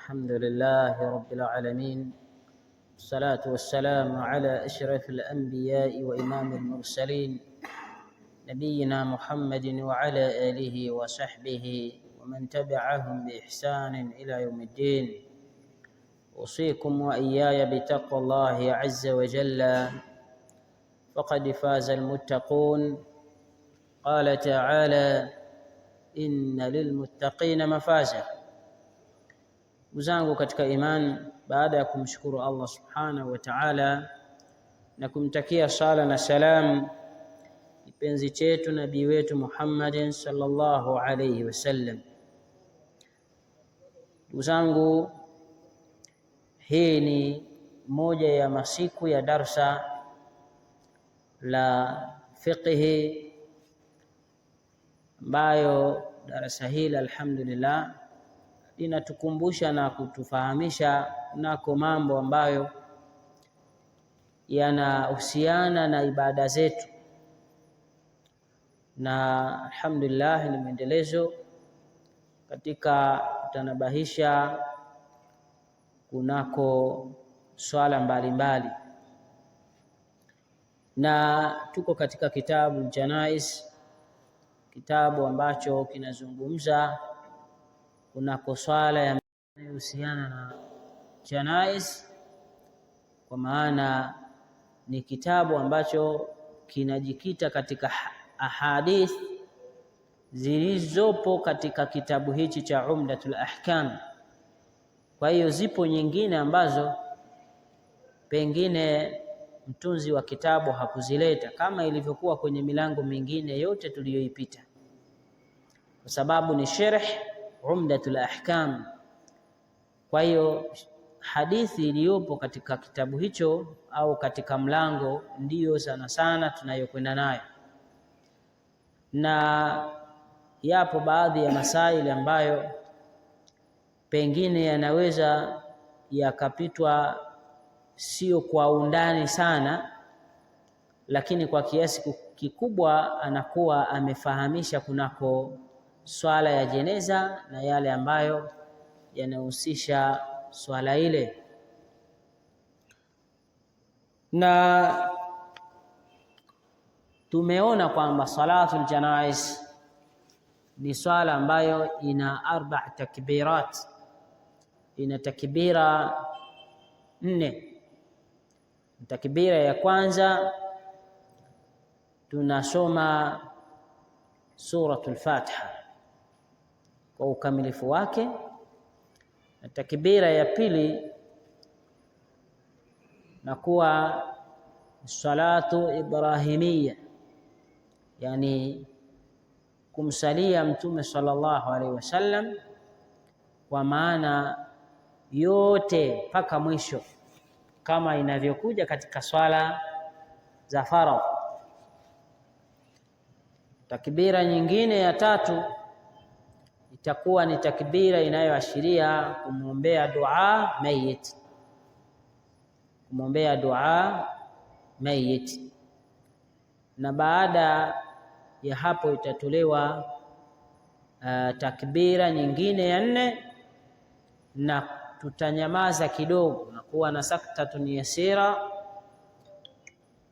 الحمد لله رب العالمين، الصلاة والسلام على أشرف الأنبياء وإمام المرسلين نبينا محمد وعلى آله وصحبه ومن تبعهم بإحسان إلى يوم الدين. أوصيكم وإياي بتقوى الله عز وجل، فقد فاز المتقون. قال تعالى: إن للمتقين مفازا. Mzangu katika iman, baada ya kumshukuru Allah subhanahu wa ta'ala na kumtakia sala na salam kipenzi chetu nabii wetu Muhammadin sallallahu alayhi wasallam, mzangu, hii ni moja ya masiku ya darsa la fiqhi ambayo darasa hili alhamdulillah linatukumbusha na kutufahamisha nako mambo ambayo yanahusiana na ibada zetu, na alhamdulillah ni mwendelezo katika kutanabahisha kunako swala mbalimbali, na tuko katika kitabu Janaiz, kitabu ambacho kinazungumza kunako swala yanayohusiana na janaiz, kwa maana ni kitabu ambacho kinajikita katika ahadith zilizopo katika kitabu hichi cha Umdatul Ahkam. Kwa hiyo zipo nyingine ambazo pengine mtunzi wa kitabu hakuzileta kama ilivyokuwa kwenye milango mingine yote tuliyoipita, kwa sababu ni sharh Umdatul Ahkam. Kwa hiyo hadithi iliyopo katika kitabu hicho au katika mlango ndiyo sana sana tunayokwenda nayo, na yapo baadhi ya masaili ambayo pengine yanaweza yakapitwa sio kwa undani sana, lakini kwa kiasi kikubwa anakuwa amefahamisha kunako swala ya jeneza na yale ambayo yanahusisha swala ile. Na tumeona kwamba salatul janaiz ni swala ambayo ina 4 takbirat, ina takbira 4. Takbira ya kwanza tunasoma suratul Fatiha kwa ukamilifu wake, na takbira ya pili na kuwa salatu ibrahimia, yani kumsalia Mtume sallallahu alaihi wasallam kwa maana yote mpaka mwisho, kama inavyokuja katika swala za faradhi. Takbira nyingine ya tatu itakuwa ni takbira inayoashiria kumwombea dua mayit, kumwombea dua mayit, na baada ya hapo itatolewa takbira nyingine ya 4, na tutanyamaza kidogo na kuwa na saktatun yasira,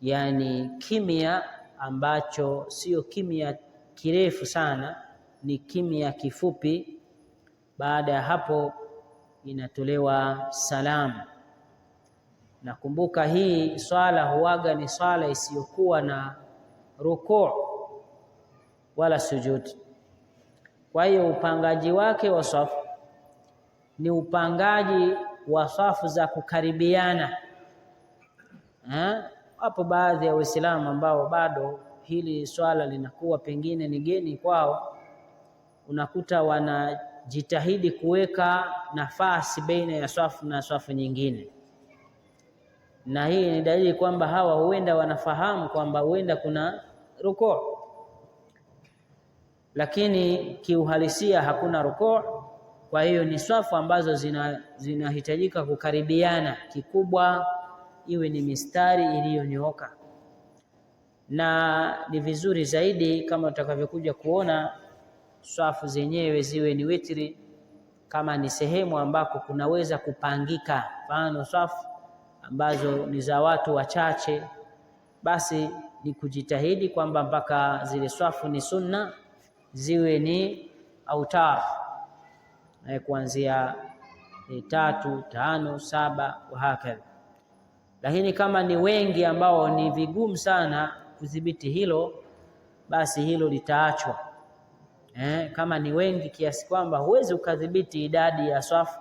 yani kimya ambacho sio kimya kirefu sana, ni kimya kifupi. Baada ya hapo inatolewa salamu. Nakumbuka hii swala huwaga ni swala isiyokuwa na rukuu wala sujud. Kwa hiyo upangaji wake wa safu ni upangaji wa safu za kukaribiana. Wapo baadhi ya Waislamu ambao bado hili swala linakuwa pengine ni geni kwao, unakuta wanajitahidi kuweka nafasi baina ya swafu na swafu nyingine, na hii ni dalili kwamba hawa huenda wanafahamu kwamba huenda kuna rukuu, lakini kiuhalisia hakuna rukuu. Kwa hiyo ni swafu ambazo zinahitajika kukaribiana, kikubwa iwe ni mistari iliyonyooka, na ni vizuri zaidi kama utakavyokuja kuona swafu zenyewe ziwe ni witri, kama ni sehemu ambako kunaweza kupangika, mfano safu ambazo ni za watu wachache, basi ni kujitahidi kwamba mpaka zile safu ni sunna ziwe ni autar, kuanzia 3, 5, 7 wa hakadha. Lakini kama ni wengi ambao ni vigumu sana kudhibiti hilo, basi hilo litaachwa. Kama ni wengi kiasi kwamba huwezi ukadhibiti idadi ya safu,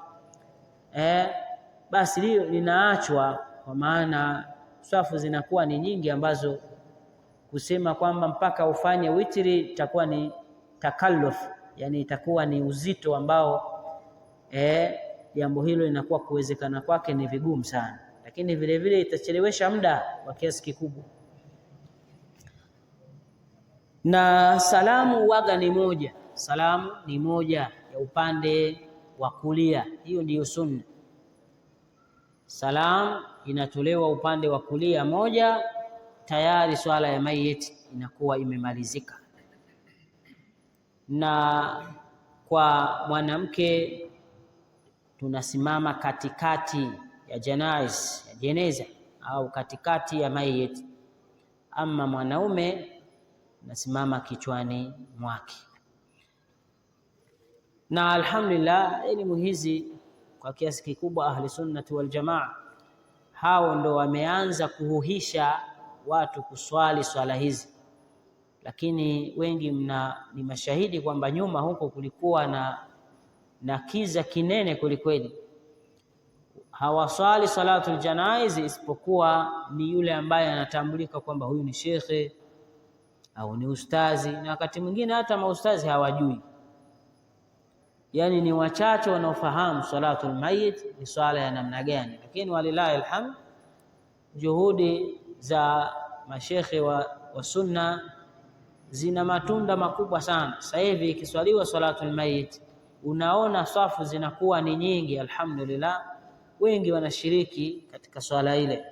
basi hilo linaachwa, kwa maana safu zinakuwa ni nyingi ambazo kusema kwamba mpaka ufanye witri itakuwa ni takalluf, yani itakuwa ni uzito ambao jambo hilo linakuwa kuwezekana kwake ni vigumu sana, lakini vile vile itachelewesha muda kwa kiasi kikubwa. Na salamu waga ni moja, salamu ni moja ya upande wa kulia, hiyo ndiyo sunna. Salamu inatolewa upande wa kulia moja, tayari swala ya mayit inakuwa imemalizika. Na kwa mwanamke tunasimama katikati ya jeneza au katikati ya mayit, ama mwanaume nasimama kichwani mwake. Na alhamdulillah, elimu hizi kwa kiasi kikubwa ahli sunnati wal jamaa hao ndo wameanza kuhuhisha watu kuswali swala hizi, lakini wengi ni mashahidi kwamba nyuma huko kulikuwa na kiza kinene kwelikweli. Hawaswali salatul janaizi isipokuwa ni yule ambaye anatambulika kwamba huyu ni shekhe au ni ustazi, na wakati mwingine hata maustazi hawajui. Yani ni wachache wanaofahamu salatul mayit ni swala ya namna gani, lakini walilahi alhamd, juhudi za mashekhe wa sunna zina matunda makubwa sana. Sasa hivi ikiswaliwa salatul mayit unaona safu zinakuwa ni nyingi, alhamdulillah, wengi wanashiriki katika swala ile.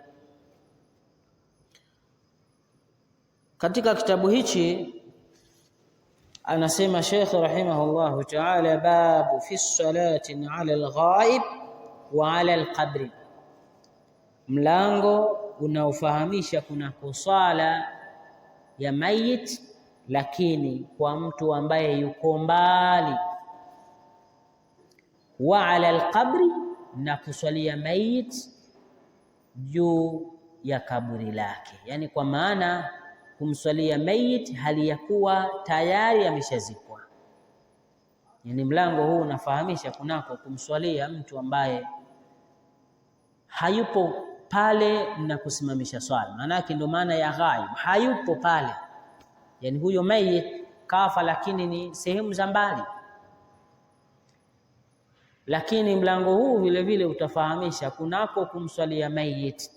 Katika kitabu hichi anasema Sheikh rahimahullahu ta'ala, babu fi salati ala alghaib wa ala alqabri, mlango unaofahamisha kuna kusala ya mayit lakini kwa mtu ambaye yuko mbali, wa ala alqabri, na kuswalia mayit juu ya kaburi lake, yani kwa maana kumswalia mayit hali ya kuwa tayari ameshazikwa. Yani mlango huu unafahamisha kunako kumswalia mtu ambaye hayupo pale na kusimamisha swala. Maana yake ndio maana ya ghaib, hayupo pale, yani huyo mayit kafa lakini ni sehemu za mbali. Lakini mlango huu vile vile utafahamisha kunako kumswalia mayit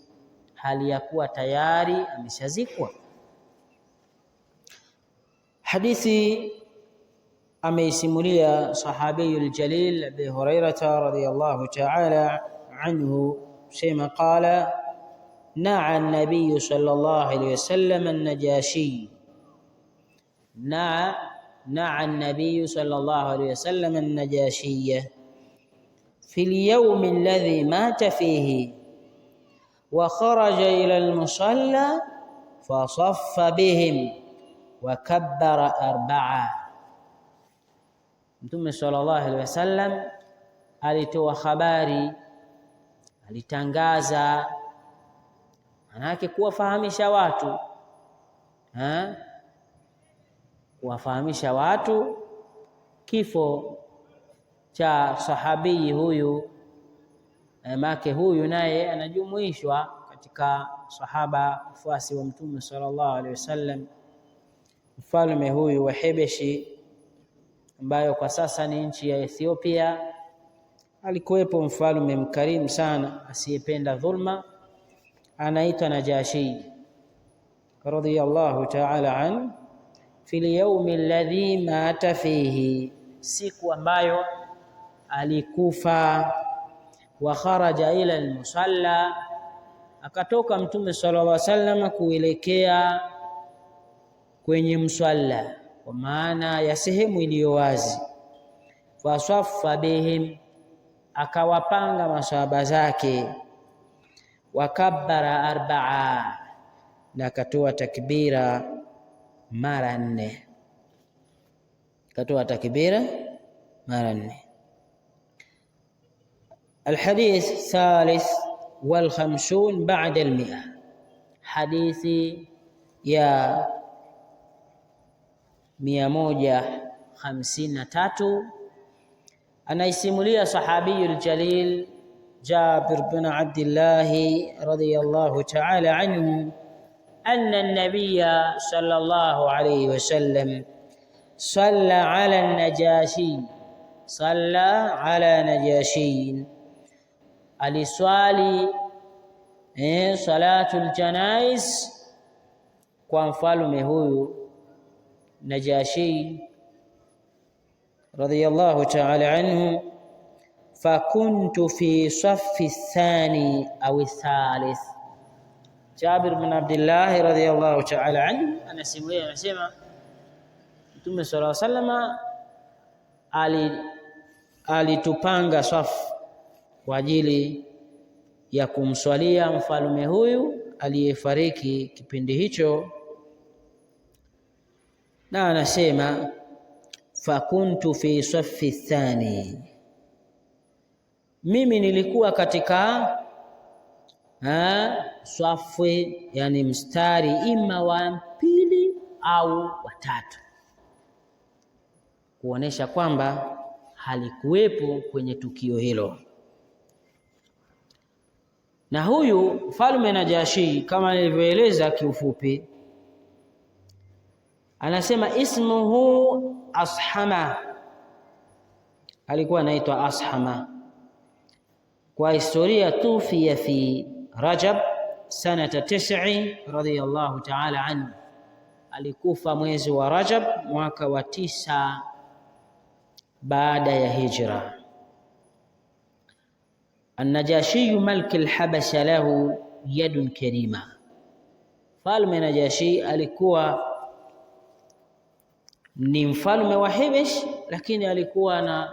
hali ya kuwa tayari ameshazikwa. Hadithi ameisimulia sahabiyul jalil Abi Hurairah radhiyallahu ta'ala anhu, sema qala na'a an-nabiy sallallahu alayhi wasallam an-najashi, na'a an-nabiy sallallahu alayhi wasallam an-najashiyya fi al-yawm alladhi mata fihi wa kharaja ila al-musalla fa saffa bihim wa kabbara 4. Mtume sallallahu alaihi wasallam alitoa habari, alitangaza, manake kuwafahamisha watu, kuwafahamisha watu kifo cha sahabii huyu. Make huyu naye anajumuishwa katika sahaba mfuasi wa Mtume sallallahu alaihi wasallam, mfalme huyu wa Habeshi ambayo kwa sasa ni nchi ya Ethiopia. Alikuwepo mfalme mkarimu sana asiyependa dhulma, anaitwa Najashi radhiyallahu ta'ala an, fil yawmi alladhi mata fihi, siku ambayo alikufa. Wa kharaja ila almusalla, akatoka Mtume sallallahu alaihi wasallam kuelekea kwenye msalla, kwa maana ya sehemu iliyo wazi. fasaffa bihim, akawapanga masahaba zake, wakabbara 4, na akatoa takbira mara 4, akatoa takbira mara 4. الحديث الثالث والخمسون بعد 100، hadithi ya 153 anaisimulia sahabiyul jalil Jabir bin Abdullah radhiyallahu ta'ala anhu anna an-nabiyya sallallahu alayhi wasallam salla ala an-najashi, salla ala najashin, aliswali salatul janais kwa mfalme huyu Najashi radhiyallahu ta'ala anhu. Fakuntu fi saffi thani au thalith. Jabir bin Abdullah radhiyallahu ta'ala anhu anasimulia, anasema Mtume sallallahu alaihi wasallam alitupanga safu kwa ajili ya kumswalia mfalme huyu aliyefariki kipindi hicho, na anasema fakuntu fi saffi thani, mimi nilikuwa katika safu, yani mstari ima wa pili au wa tatu, kuonesha kwamba halikuwepo kwenye tukio hilo. Na huyu mfalme Najashi kama nilivyoeleza kiufupi, anasema ismuhu Ashama, alikuwa anaitwa Ashama. Kwa historia, tufiya fi Rajab sanata 9 radhiyallahu ta'ala anhu, alikufa mwezi wa Rajab mwaka wa 9 baada ya hijra. An-Najashi malik al-Habasha lahu yadun karima, mfalme Najashi alikuwa ni mfalme wa Habash, lakini alikuwa na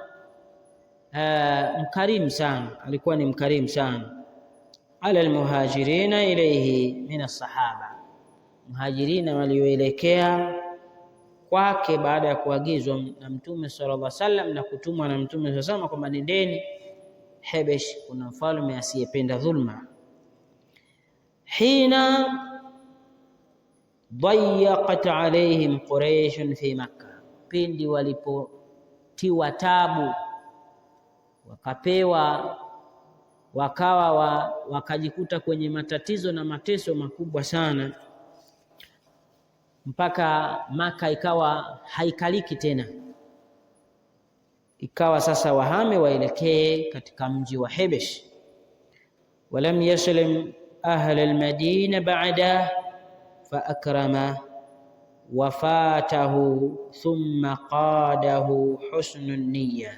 mkarimu sana, alikuwa ni mkarimu sana. Ala almuhajirina ilayhi min as-sahaba, muhajirina walioelekea kwake baada ya kuagizwa na Mtume sallallahu alaihi wasallam na kutumwa na Mtume sallallahu alaihi wasallam kwamba nendeni Habash, kuna mfalme asiyependa dhulma. Hina dayaqat alaihim Quraysh fi Makkah, pindi walipotiwa tabu wakajikuta kwenye matatizo na mateso makubwa sana, mpaka Maka ikawa haikaliki tena, ikawa sasa wahame waelekee katika mji wa Habash. Walam yaslim ahla almadina ba'da fa akrama wafatahu thumma qadahu husnun niyya,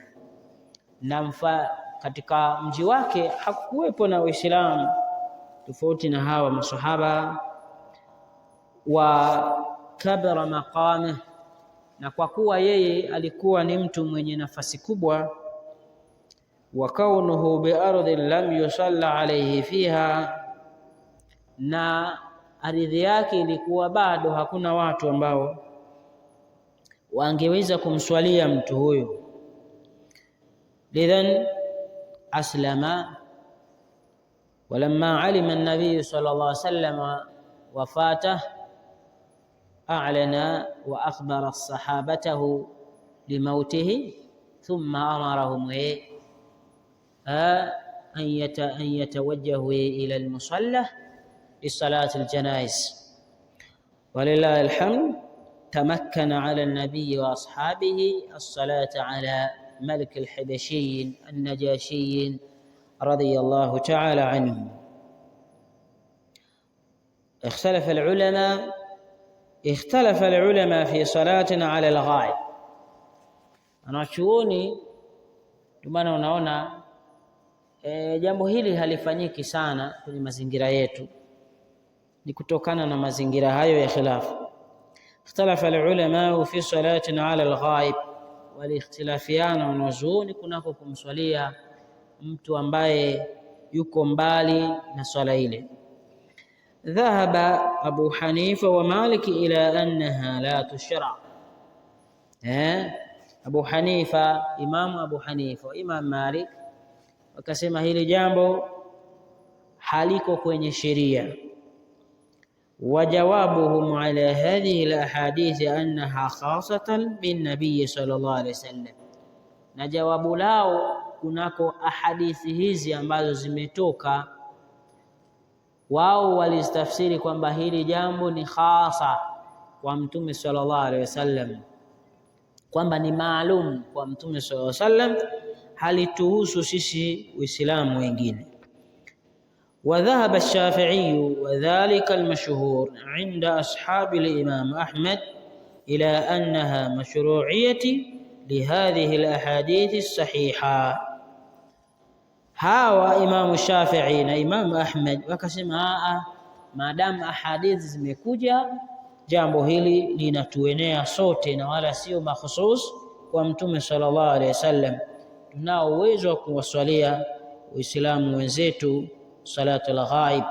na katika mji wake hakuwepo na Uislamu tofauti na hawa masahaba wa kabra maqama, na kwa kuwa yeye alikuwa ni mtu mwenye nafasi kubwa, wa kaunuhu bi ardhi lam yusalla alayhi fiha, na ardhi yake ilikuwa bado hakuna watu ambao wangeweza kumswalia mtu huyo. Lidhan aslama, walamma alima an-nabiy sallallahu alayhi wasallam wafatah a'lana wa akhbara sahabatahu limautihi thumma amarahum an yatawajjahu ila al-musalla lisalati al-janaiz. Walillahi alhamd, tamakkana ala an-nabiy wa ashabihi as-salata ala ملك الحبشيين النجاشيين رضي الله تعالى عنهم. اختلف العلماء في صلاة على الغائب. Wanachuoni, ndio maana unaona jambo hili halifanyiki sana kwenye mazingira yetu, ni kutokana na mazingira hayo ya khilafu. اختلف العلماء في صلاة على الغائب، waliikhtilafiana wanazuoni kunako kumswalia mtu ambaye yuko mbali na swala ile. Dhahaba Abu Hanifa wa Malik ila annaha la tushra. Abu Hanifa, Imam Abu Hanifa, Imam Malik wakasema hili jambo haliko kwenye sheria. Wajawabuhum ala hadhihi alahadith annaha khasatan bin nabiy sallallahu alayhi wasallam, na jawabu lao kunako ahadithi hizi ambazo zimetoka, wao walizitafsiri kwamba hili jambo ni khasa kwa Mtume sallallahu alayhi wasallam, kwamba ni maalum kwa Mtume sallallahu alayhi wasallam, halituhusu sisi Uislamu wengine. وذهب الشافعي وذلك المشهور عند أصحاب الإمام أحمد إلى أنها مشروعية لهذه الأحاديث الصحيحة. هاو إمام الشافعي na Imam Ahmad wakasema maadamu ahadithi zimekuja, jambo hili linatuenea sote na wala sio mahusus kwa Mtume sallallahu alaihi wasallam. Tunao uwezo wa kuwaswalia Waislamu wenzetu صلاة الغائب.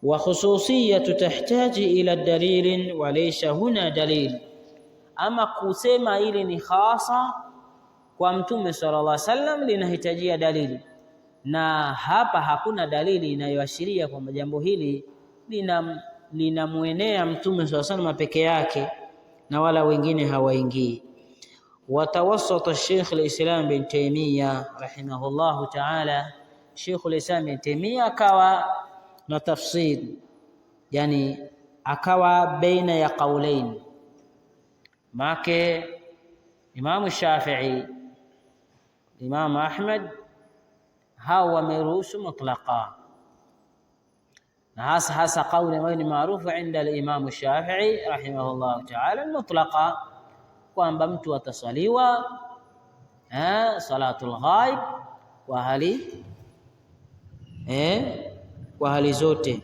وخصوصية تحتاج إلى دليل وليس هنا دليل. أما kusema ili ni khasa kwa Mtume sallallahu alaihi wasallam linahitajia dalili, na hapa hakuna dalili inayoashiria kwamba jambo hili linamuenea Mtume sallallahu alaihi wasallam peke yake na wala wengine hawaingii. وتوسط الشيخ الإسلام بن تيمية رحمه الله تعالى، Sheikh al-Islam Ibn Taymiyyah akawa na tafsiri, yani akawa baina ya qaulain. Make Imam Shafi'i, Imam Ahmad hao wameruhusu mutlaqa, na hasa kauli ambayo ni maarufu inda al-Imam Shafi'i rahimahullah ta'ala, mutlaqa, kwamba mtu ataswaliwa salatul ghaib kwa hali kwa hali zote,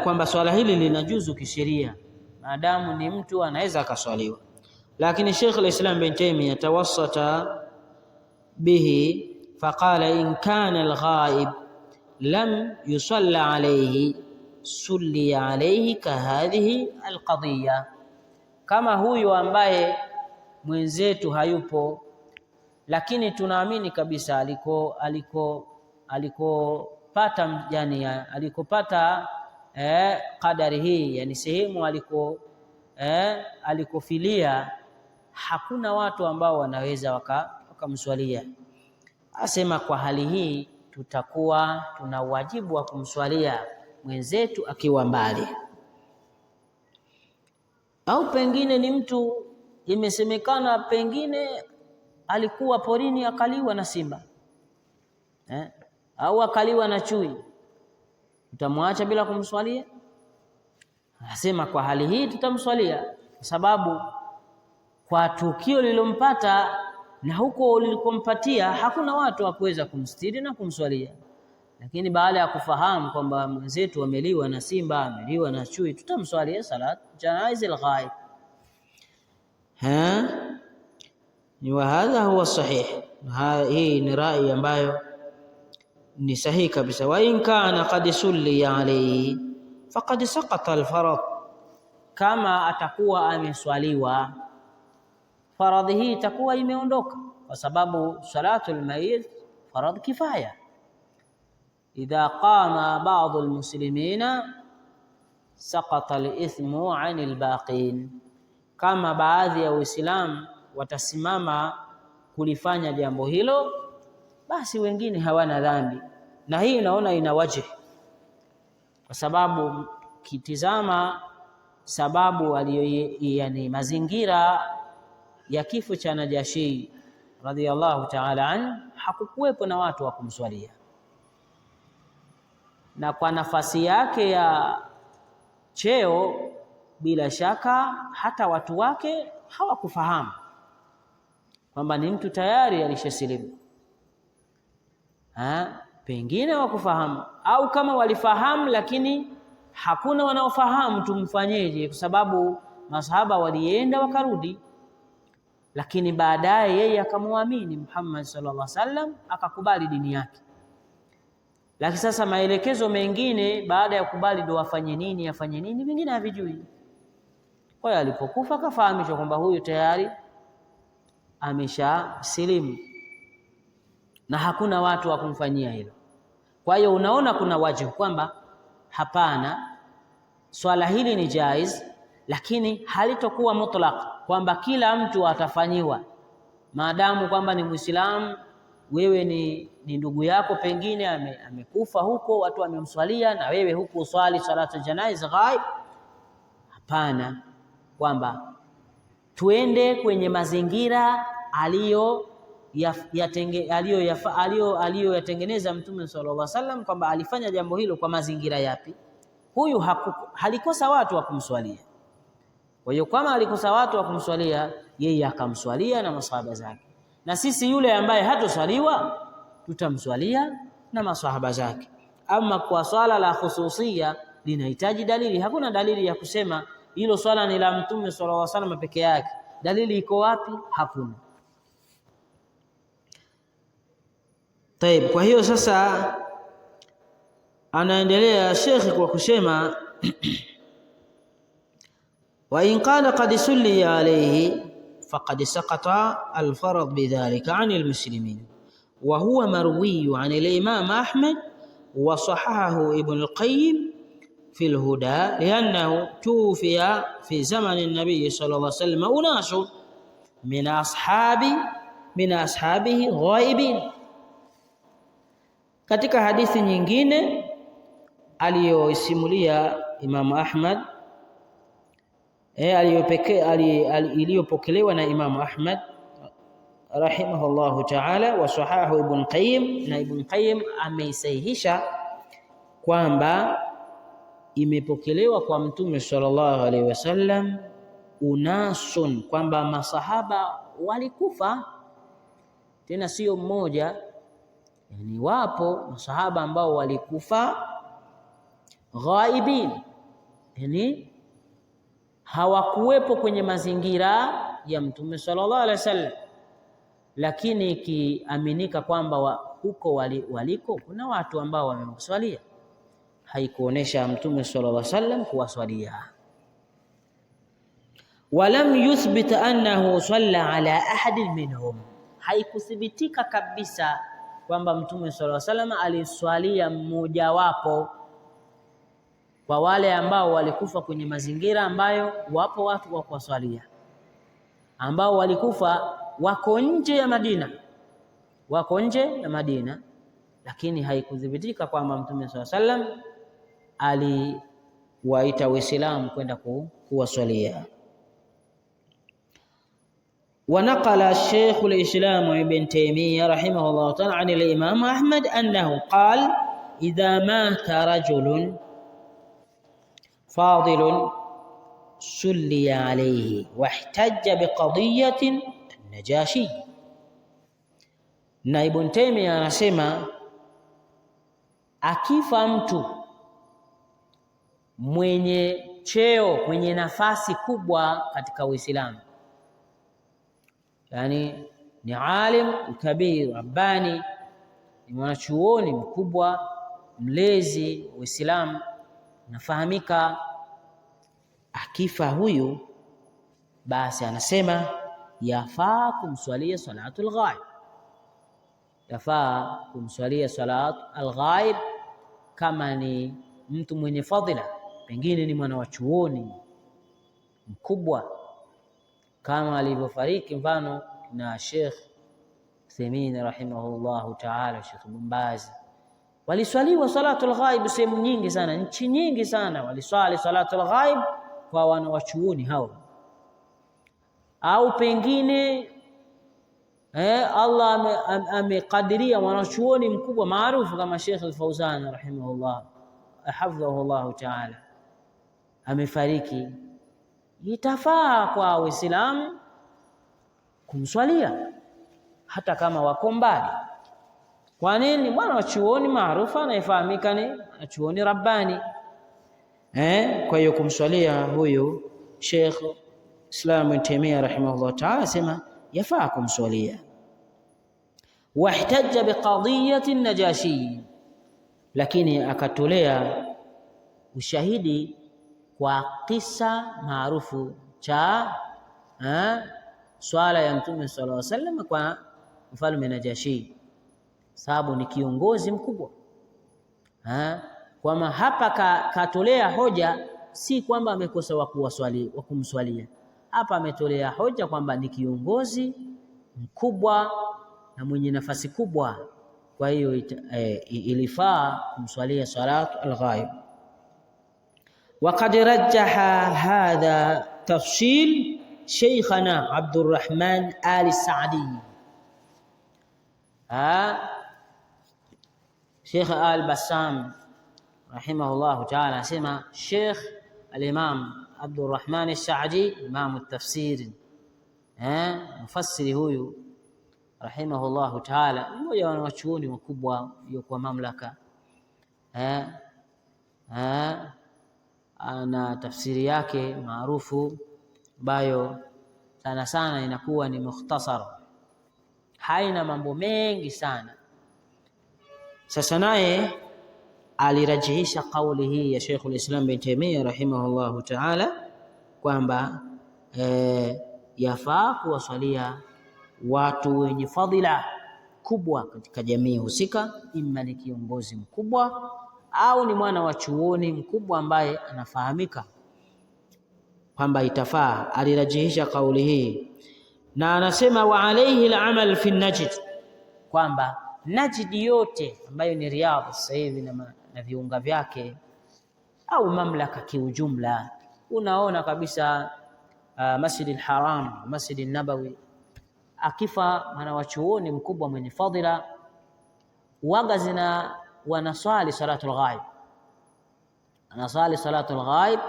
kwamba swala hili linajuzu kisheria maadamu ni mtu anaweza akaswaliwa. Lakini Sheikh al-Islam bin Taymiyyah tawassata bihi faqala in kana al-ghaib lam yusalla alayhi sulli alayhi ka hadhihi al-qadiyya, kama huyu ambaye mwenzetu hayupo lakini tunaamini kabisa alikopata yani alikopata kadari hii, yani sehemu alikofilia hakuna watu ambao wanaweza wakamswalia. Asema kwa hali hii tutakuwa tuna wajibu wa kumswalia mwenzetu akiwa mbali, au pengine ni mtu imesemekana pengine alikuwa porini akaliwa na simba au akaliwa na chui, tutamwacha bila kumswalia? Anasema kwa hali hii tutamswalia, kwa sababu kwa tukio lilompata na huko lilikompatia hakuna watu wa kuweza kumstiri na kumswalia. Lakini baada ya kufahamu kwamba mwenzetu ameliwa na simba, ameliwa na chui, tutamswalia salat janaiz al-ghaib. Wa hadha huwa sahih, hii ni rai ambayo ni sahihi kabisa. Wa in kana qad sulli alayhi faqad saqata al-farad, kama atakuwa ameswaliwa faradhi hii itakuwa imeondoka, kwa sababu salatul mayit farad kifaya. Idha qama ba'd al-muslimina saqata al-ithmu 'an al-baqin, kama baadhi ya Waislamu watasimama kulifanya jambo hilo, basi wengine hawana dhambi. Na hii naona ina wajihi, kwa sababu kitizama sababu yani mazingira ya kifo cha Najashi radhiyallahu ta'ala an, hakukuwepo na watu wa kumswalia, na kwa nafasi yake ya cheo bila shaka hata watu wake hawakufahamu kwamba ni mtu tayari alishasilimu. Pengine wakufahamu, au kama walifahamu lakini hakuna wanaofahamu tumfanyeje, kwa sababu masahaba walienda wakarudi, lakini baadaye yeye akamwamini Muhammad sallallahu alaihi wasallam, akakubali dini yake. Lakini sasa maelekezo mengine baada ya kubali ndio afanye nini, vingine havijui. Kwa hiyo alipokufa akafahamishwa kwamba huyu tayari ameshasilimu na hakuna watu wa kumfanyia hilo. Kwa hiyo unaona kuna wajibu kwamba hapana, swala hili ni jaiz, lakini halitokuwa mutlaq kwamba kila mtu atafanyiwa, maadamu kwamba ni Muislamu. Wewe ni ndugu yako pengine amekufa huko, watu wamemswalia na wewe huku uswali salatu janaiz ghaib. Hapana, kwamba tuende kwenye mazingira aliyoyatengeneza Mtume sallallahu alaihi wasallam, kwamba alifanya jambo hilo kwa mazingira yapi. Huyu halikosa watu wa kumswalia. Kwa hiyo kama alikosa watu wa kumswalia, yeye akamswalia na masahaba zake, na sisi yule ambaye hatoswaliwa tutamswalia na masahaba zake. Ama kwa swala la khususia linahitaji dalili. Hakuna dalili ya kusema hilo swala ni la Mtume sallallahu alaihi wasallam peke yake. Dalili iko wapi? Hakuna. Taib, kwa hiyo sasa anaendelea Sheikh kwa kusema wa in qala qad sulli alayhi faqad saqata al-farad bidhalika 'an al-muslimin wa huwa marwi 'an al-imam Ahmad wa sahahahu Ibn al-Qayyim في الهدى لأنه توفي في زمن النبي صلى الله عليه وسلم أناس من أصحابه غائبين. Katika hadithi nyingine aliyoisimulia Imam Ahmad iliyopokelewa na Imam Ahmad rahimahullahu ta'ala, wa sahahu Ibn Qayyim, na Ibn Qayyim ameisahihisha kwamba imepokelewa kwa Mtume sallallahu alaihi wasallam unasun, kwamba masahaba walikufa, tena sio mmoja, yani wapo masahaba ambao walikufa ghaibin, yani hawakuwepo kwenye mazingira ya Mtume sallallahu alaihi wasallam, lakini ikiaminika kwamba huko waliko kuna watu ambao wamemswalia, haikuonesha Mtume sallallahu alaihi wasallam kuwaswalia. Walam yuthbit annahu salla ala ahadin minhum, haikuthibitika kabisa kwamba Mtume sallallahu alaihi wasallam aliswalia mmoja wapo kwa wale ambao walikufa kwenye mazingira ambayo wapo watu wa kuwaswalia, ambao walikufa wako nje ya Madina, lakini haikuthibitika kwamba Mtume sallallahu alaihi wasallam aliwaita Waislamu kwenda kuwaswalia. ونقل الشيخ الإسلام ابن تيمية رحمه الله تعالى عن الإمام أحمد أنه قال إذا مات رجل فاضل سلي عليه واحتج بقضية النجاشي. na Ibn Taymiyyah anasema akifa mtu mwenye cheo, mwenye nafasi kubwa katika Uislamu, yani ni alim kabir rabbani, ni mwanachuoni mkubwa, mlezi wa Uislamu, nafahamika, akifa huyu, basi anasema yafaa kumswalia salatul ghaib, yafaa kumswalia salat al-ghaib kama ni mtu mwenye fadhila, pengine ni mwana wa chuoni mkubwa kama alivyofariki mfano na Sheikh Uthaymeen rahimahullahu ta'ala, Sheikh Ibn Baz, waliswaliwa salatul ghaib sehemu nyingi sana, nchi nyingi sana waliswali salatul ghaib kwa wana wa chuoni hao. Au pengine Allah amekadiria mwanachuoni mkubwa maarufu kama Sheikh Al-Fawzan rahimahullah hafidhahullahu ta'ala amefariki, itafaa kwa Waislamu kumswalia hata kama wako mbali. Kwa nini? Mwanachuoni maarufu anayefahamika ni chuoni rabbani, kwa hiyo kumswalia huyu Sheikh Islam Ibn Taymiyyah rahimahullah ta'ala sema yafaa kumswalia. Wahtajja biqadiyati Najashi, lakini akatolea ushahidi kwa kisa maarufu cha swala ya Mtume sallallahu alaihi wasallam kwa mfalme Najashi, sababu ni kiongozi mkubwa. Kwama hapa katolea hoja si kwamba amekosa wa kumswalia. Hapa ametolea hoja kwamba ni kiongozi mkubwa na mwenye nafasi kubwa, kwa hiyo ilifaa kumswalia salatu al-ghaib. وقد رجح هذا تفصيل شيخنا عبد الرحمن آل السعدي. شيخ آل بسام رحمه الله تعالى سمع شيخ الإمام عبد الرحمن السعدي إمام التفسير مفسر هو رحمه الله تعالى mmoja wa wanachuoni wakubwa kwa mamlaka ana tafsiri yake maarufu ambayo sana sana inakuwa ni mukhtasar, haina mambo mengi sana. Sasa naye alirajihisha kauli hii ya Sheikh al-Islam Ibn Taymiyyah rahimahullahu ta'ala kwamba yafaa kuwasalia watu wenye fadhila kubwa katika jamii husika, imma ni kiongozi mkubwa au ni mwana wa chuoni mkubwa ambaye anafahamika, kwamba itafaa. Alirajihisha kauli hii na anasema wa alayhi al-amal fi Najd, kwamba Najd yote ambayo ni Riyadh sasa hivi na viunga vyake au mamlaka kiujumla, unaona kabisa Masjid al-Haram, Masjid al-Nabawi, akifa mwana wa chuoni mkubwa mwenye fadhila, waga wanaswali salatul ghaib, anaswali salatul ghaib.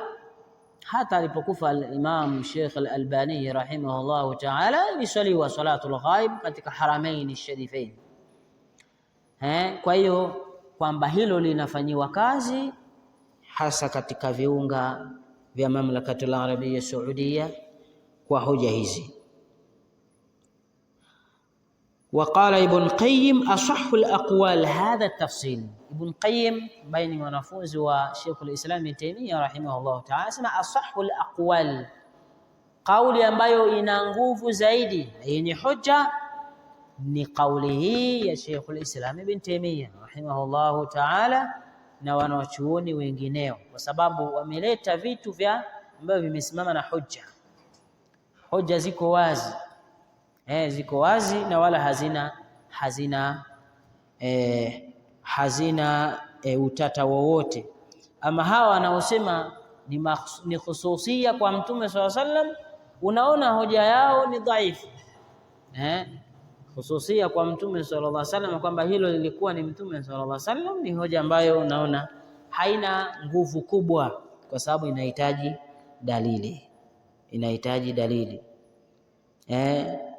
Hata alipokufa al-Imam Sheikh al-Albani rahimahullah ta'ala aliswaliwa salatul ghaib katika Haramain al-Sharifain. Kwa hiyo kwamba hilo linafanyiwa kazi hasa katika viunga vya mamlakatul Arabia Saudia kwa hoja hizi. وقال ابن قيم أصح الأقوال هذا التفصيل. ابن قيم بين wanafunzi wa Sheikh al-Islam Ibn Taymiyyah rahimahullah ta'ala sema أصح الأقوال, kauli ambayo ina nguvu zaidi yenye hoja ni kauli hii ya Sheikh al-Islam Ibn Taymiyyah rahimahullah ta'ala na wanachuoni wengineo, kwa sababu wameleta vitu vya ambavyo vimesimama na hoja. Hoja ziko wazi, ziko wazi na wala hazina utata wowote. Ama hawa wanaosema ni khususia kwa Mtume sallallahu alaihi wasallam, unaona hoja yao ni dhaifu. Khususia kwa Mtume sallallahu alaihi wasallam, kwamba hilo lilikuwa ni Mtume sallallahu alaihi wasallam, ni hoja ambayo unaona haina nguvu kubwa, kwa sababu inahitaji dalili.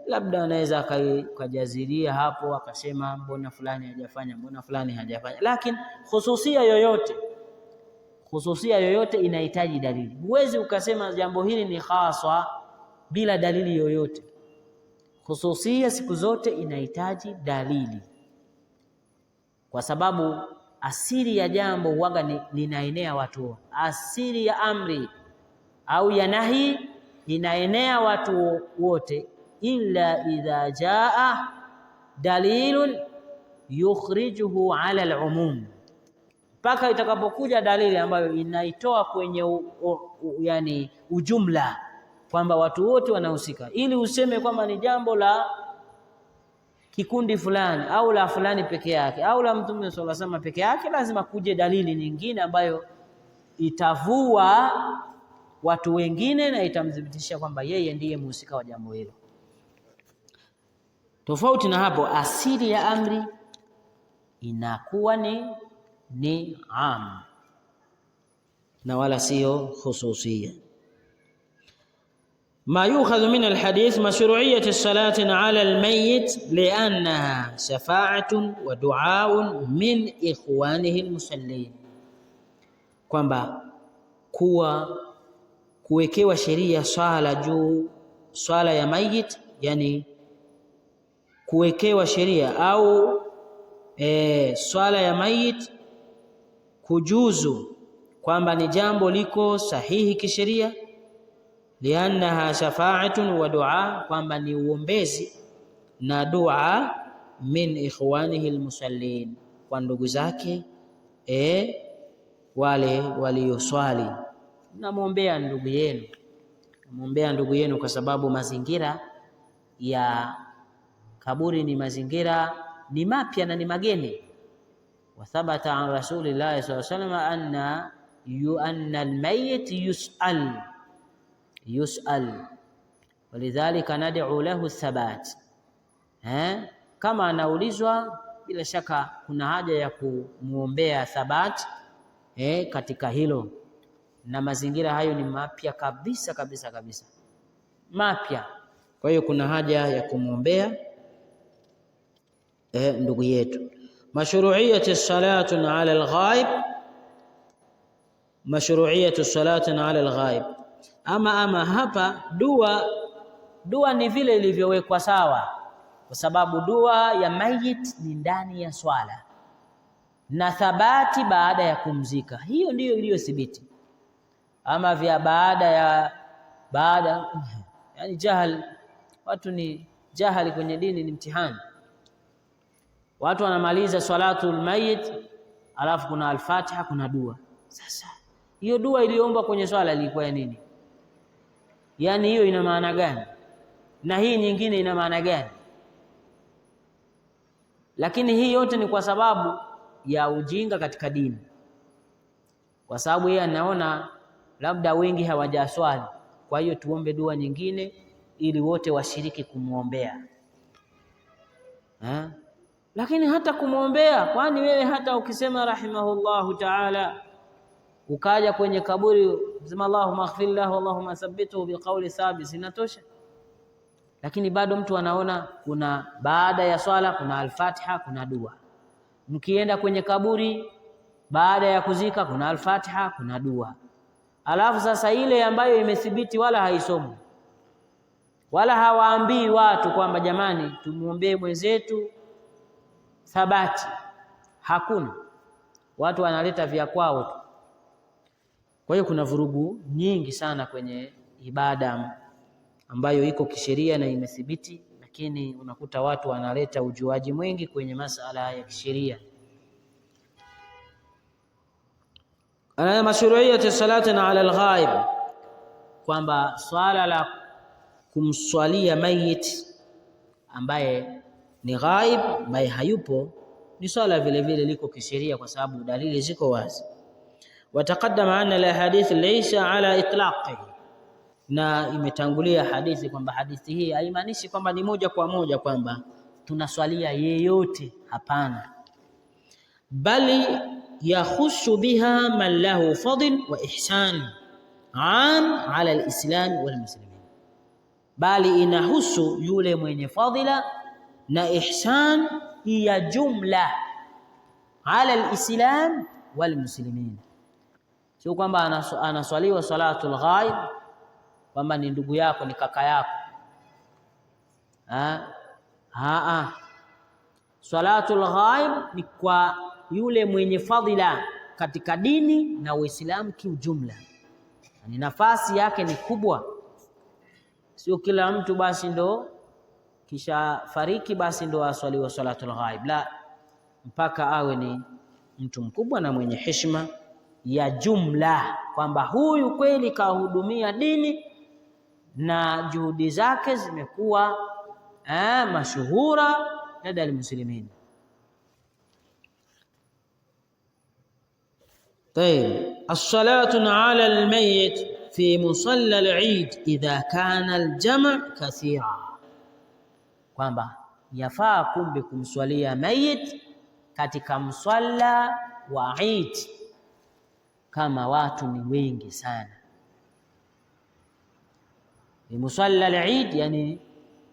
Labda anaweza akajazilia hapo akasema mbona fulani hajafanya, lakini khususia yoyote inahitaji dalili. Huwezi ukasema jambo hili ni khaswa bila dalili yoyote. Khususia siku zote inahitaji dalili, kwa sababu asili ya jambo huwaga linaenea watu. Asili ya amri au ya nahi inaenea watu wote, illa idha jaa dalilun yukhrijuhu ala al-umum, mpaka itakapokuja dalili ambayo inaitoa kwenye yani ujumla, kwamba watu wote wanahusika. Ili useme kwamba ni jambo la kikundi fulani au la fulani peke yake au la Mtume sallallahu alaihi wasallam peke yake, lazima kuje dalili nyingine ambayo itavua watu wengine na itamthibitisha kwamba yeye ndiye mhusika wa jambo hilo. Tofauti na hapo, asili ya amri inakuwa ni am na wala sio khususia. ما يؤخذ من الحديث مشروعية الصلاة على الميت لأنها شفاعة ودعاء من إخوانه المصلين, kwamba kuwekewa sheria swala juu swala ya mayit, yani kuwekewa sheria au swala ya mayit kujuzu kwamba ni jambo liko sahihi kisheria, liannaha shafa'atun wa du'a, kwamba ni uombezi na dua min ikhwanihi almusallin, kwa ndugu zake wale walioswali. Namwombea ndugu yenu, kwa sababu mazingira ya kaburi ni mazingira ni mapya na ni mageni. Wa thabata an rasulillahi sallallahu alayhi wasallam anna almayyit yus'al walidhalika nad'u lahu thabat. Kama anaulizwa, bila shaka kuna haja ya kumuombea thabat katika hilo, na mazingira hayo ni mapya kabisa mapya. Kwa hiyo kuna haja ya kumuombea ndugu yetu. Mashru'iyatu salatun ala al-ghaib, mashru'iyatu salatun ala al-ghaib. Ama hapa dua ni vile ilivyowekwa sawa, kwa sababu dua ya mayit ni ndani ya swala na thabati baada ya kumzika. Hiyo ndiyo iliyothibiti. Ama vya baada yani jahal, watu ni jahali kwenye dini, ni mtihani. Watu wanamaliza salatul mayit alafu kuna al-Fatiha, kuna dua. Sasa hiyo dua iliyoombwa kwenye swala ilikuwa ya nini? Yani hiyo ina maana gani? Na hii nyingine ina maana gani? Lakini hii yote ni kwa sababu ya ujinga katika dini, kwa sababu yeye anaona labda wengi hawajaswali, kwa hiyo tuombe dua nyingine ili wote washiriki kumuombea. Lakini hata kumuombea, kwani wewe hata ukisema rahimahullahu ta'ala ukaja kwenye kaburi sema Allahumma ighfir lahu Allahumma thabbithu biqawli thabit, inatosha? Lakini bado mtu anaona kuna baada ya swala kuna al-Fatiha, kuna dua. Mkienda kwenye kaburi baada ya kuzika kuna al-Fatiha, kuna dua. Alafu sasa ile ambayo imethibiti wala haisomi, wala hawaambii watu kwamba jamani tumuombee mwenzetu thabati, hakuna. Watu wanaleta vya kwao tu. Kwa hiyo kuna vurugu nyingi sana kwenye ibada ambayo iko kisheria na imethibiti, lakini unakuta watu wanaleta ujuaji mwingi kwenye masala ya kisheria. Ana mashru'iyatu salatin ala al-ghaib, kwamba swala la kumswalia mayit ambaye ni ghaib, ambaye hayupo, ni swala vile vile liko kisheria, kwa sababu dalili ziko wazi. Wataqaddama anna al-ahadith laysa ala itlaqihi, na imetangulia hadithi kwamba hadithi hii haimaanishi kwamba ni moja kwa moja kwamba tunaswalia yeyote, hapana, bali yakhussu biha man lahu fadl wa ihsan am ala al-islam wal muslimin, bali inahusu yule mwenye fadhila na ihsan ya jumla ala al-islam wal muslimin. Sio kwamba anaswaliwa salatul ghaib kwamba ni ndugu yako, ni kaka yako. Salatul ghaib ni kwa yule mwenye fadhila katika dini na Uislamu kiujumla, yani nafasi yake ni kubwa. Sio kila mtu basi ndo kisha fariki basi ndo aswaliwa salatul ghaib, la, mpaka awe ni mtu mkubwa na mwenye heshima ya jumla, kwamba huyu kweli kahudumia dini na juhudi zake zimekuwa mashuhura lada almuslimin. طيب الصلاة على الميت في مصلى العيد إذا كان الجمع كثيرا، kwamba yafaa kumbe kumswalia mayit katika msalla wa Eid kama watu ni wengi sana. Ni musalla al-Eid, yani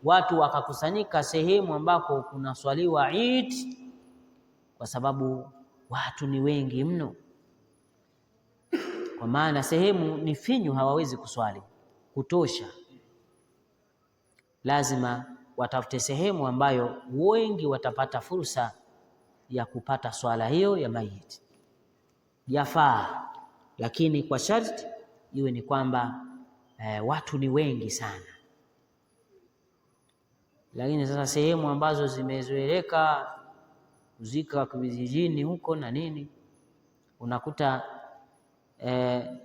watu wakakusanyika sehemu ambako kuna swaliwa Eid, kwa sababu watu ni wengi mno. kwa maana sehemu ni finyu, hawawezi kuswali kutosha. Lazima watafute sehemu ambayo wengi watapata fursa ya kupata swala hiyo ya mayiti. Yafaa, lakini kwa sharti iwe ni kwamba watu ni wengi sana. Lakini sasa sehemu ambazo zimezoeleka kuzika vijijini huko na nini, unakuta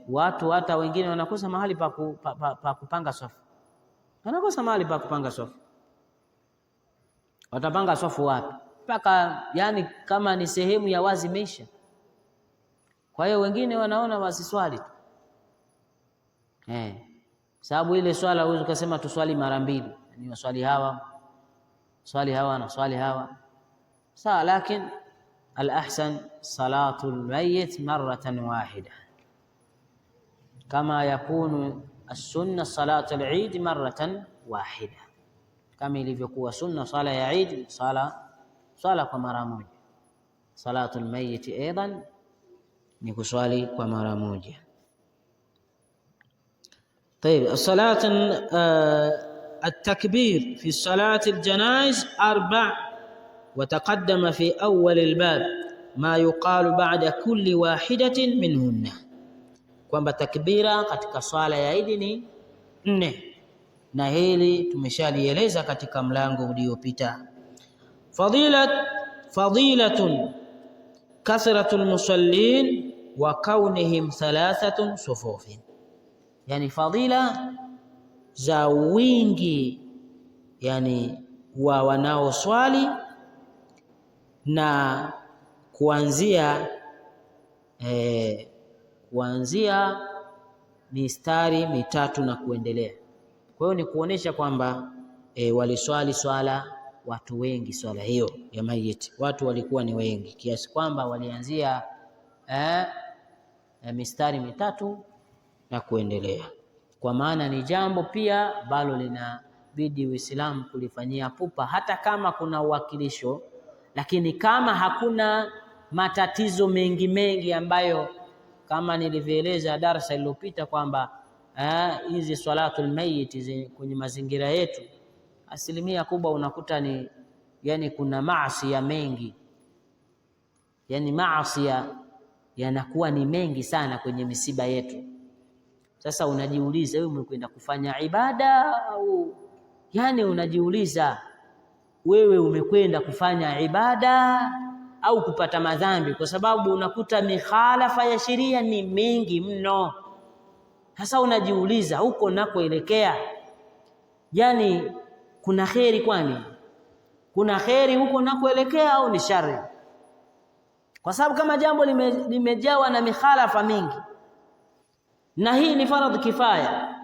watu hata wengine wanakosa mahali pa kupanga swafu, wanakosa mahali pa kupanga swafu. Watapanga swafu wapi? Mpaka yani kama ni sehemu ya wazi meisha. Kwa hiyo wengine wanaona wasiswali tu, sababu ile swala huwezi kusema tuswali mara mbili, ni waswali hawa swali hawa na swali hawa sawa. Lakini al-ahsan salatu al-mayyit maratan wahida, kama yakunu as-sunna salatu al-eid maratan wahida, kama ilivyokuwa sunna sala ya Eid swala kwa mara moja. Salatu al-mayyit aidan ni kuswali kwa mara moja. طيب الصلاة التكبير في صلاة الجنائز 4، وتقدم في أول الباب ما يقال بعد كل واحدة منهن، kwamba takbira katika swala ya Eid ni 4 na hili tumeshalieleza katika mlango uliopita. Fadilatun kathratul musallin wa kaunihim 3 sufufin, yani fadila za wingi yani wa wanaoswali na kuanzia mistari mitatu na kuendelea. Kwa hiyo ni kuonesha kwamba waliswali swala watu wengi, swala hiyo ya mayiti watu walikuwa ni wengi kiasi kwamba walianzia mistari mitatu na kuendelea, kwa maana ni jambo pia balo linabidi Uislamu kulifanyia pupa, hata kama kuna uwakilisho, lakini kama hakuna matatizo mengi ambayo kama nilivyoeleza darasa iliyopita kwamba hizi swalatul mayit kwenye mazingira yetu asilimia kubwa unakuta ni yani kuna maasi ya mengi, yani maasi yanakuwa ni mengi sana kwenye misiba yetu. Sasa unajiuliza wewe umekwenda kufanya ibada au yani unajiuliza wewe umekwenda kufanya ibada au kupata madhambi, kwa sababu unakuta mikhalafa ya sheria ni mengi mno. Sasa unajiuliza huko nakoelekea yani kuna kheri? Kwani kuna kheri huko nakoelekea au ni shari? Kwa sababu kama jambo limejawa na mikhalafa mingi na hii ni faradhi kifaya,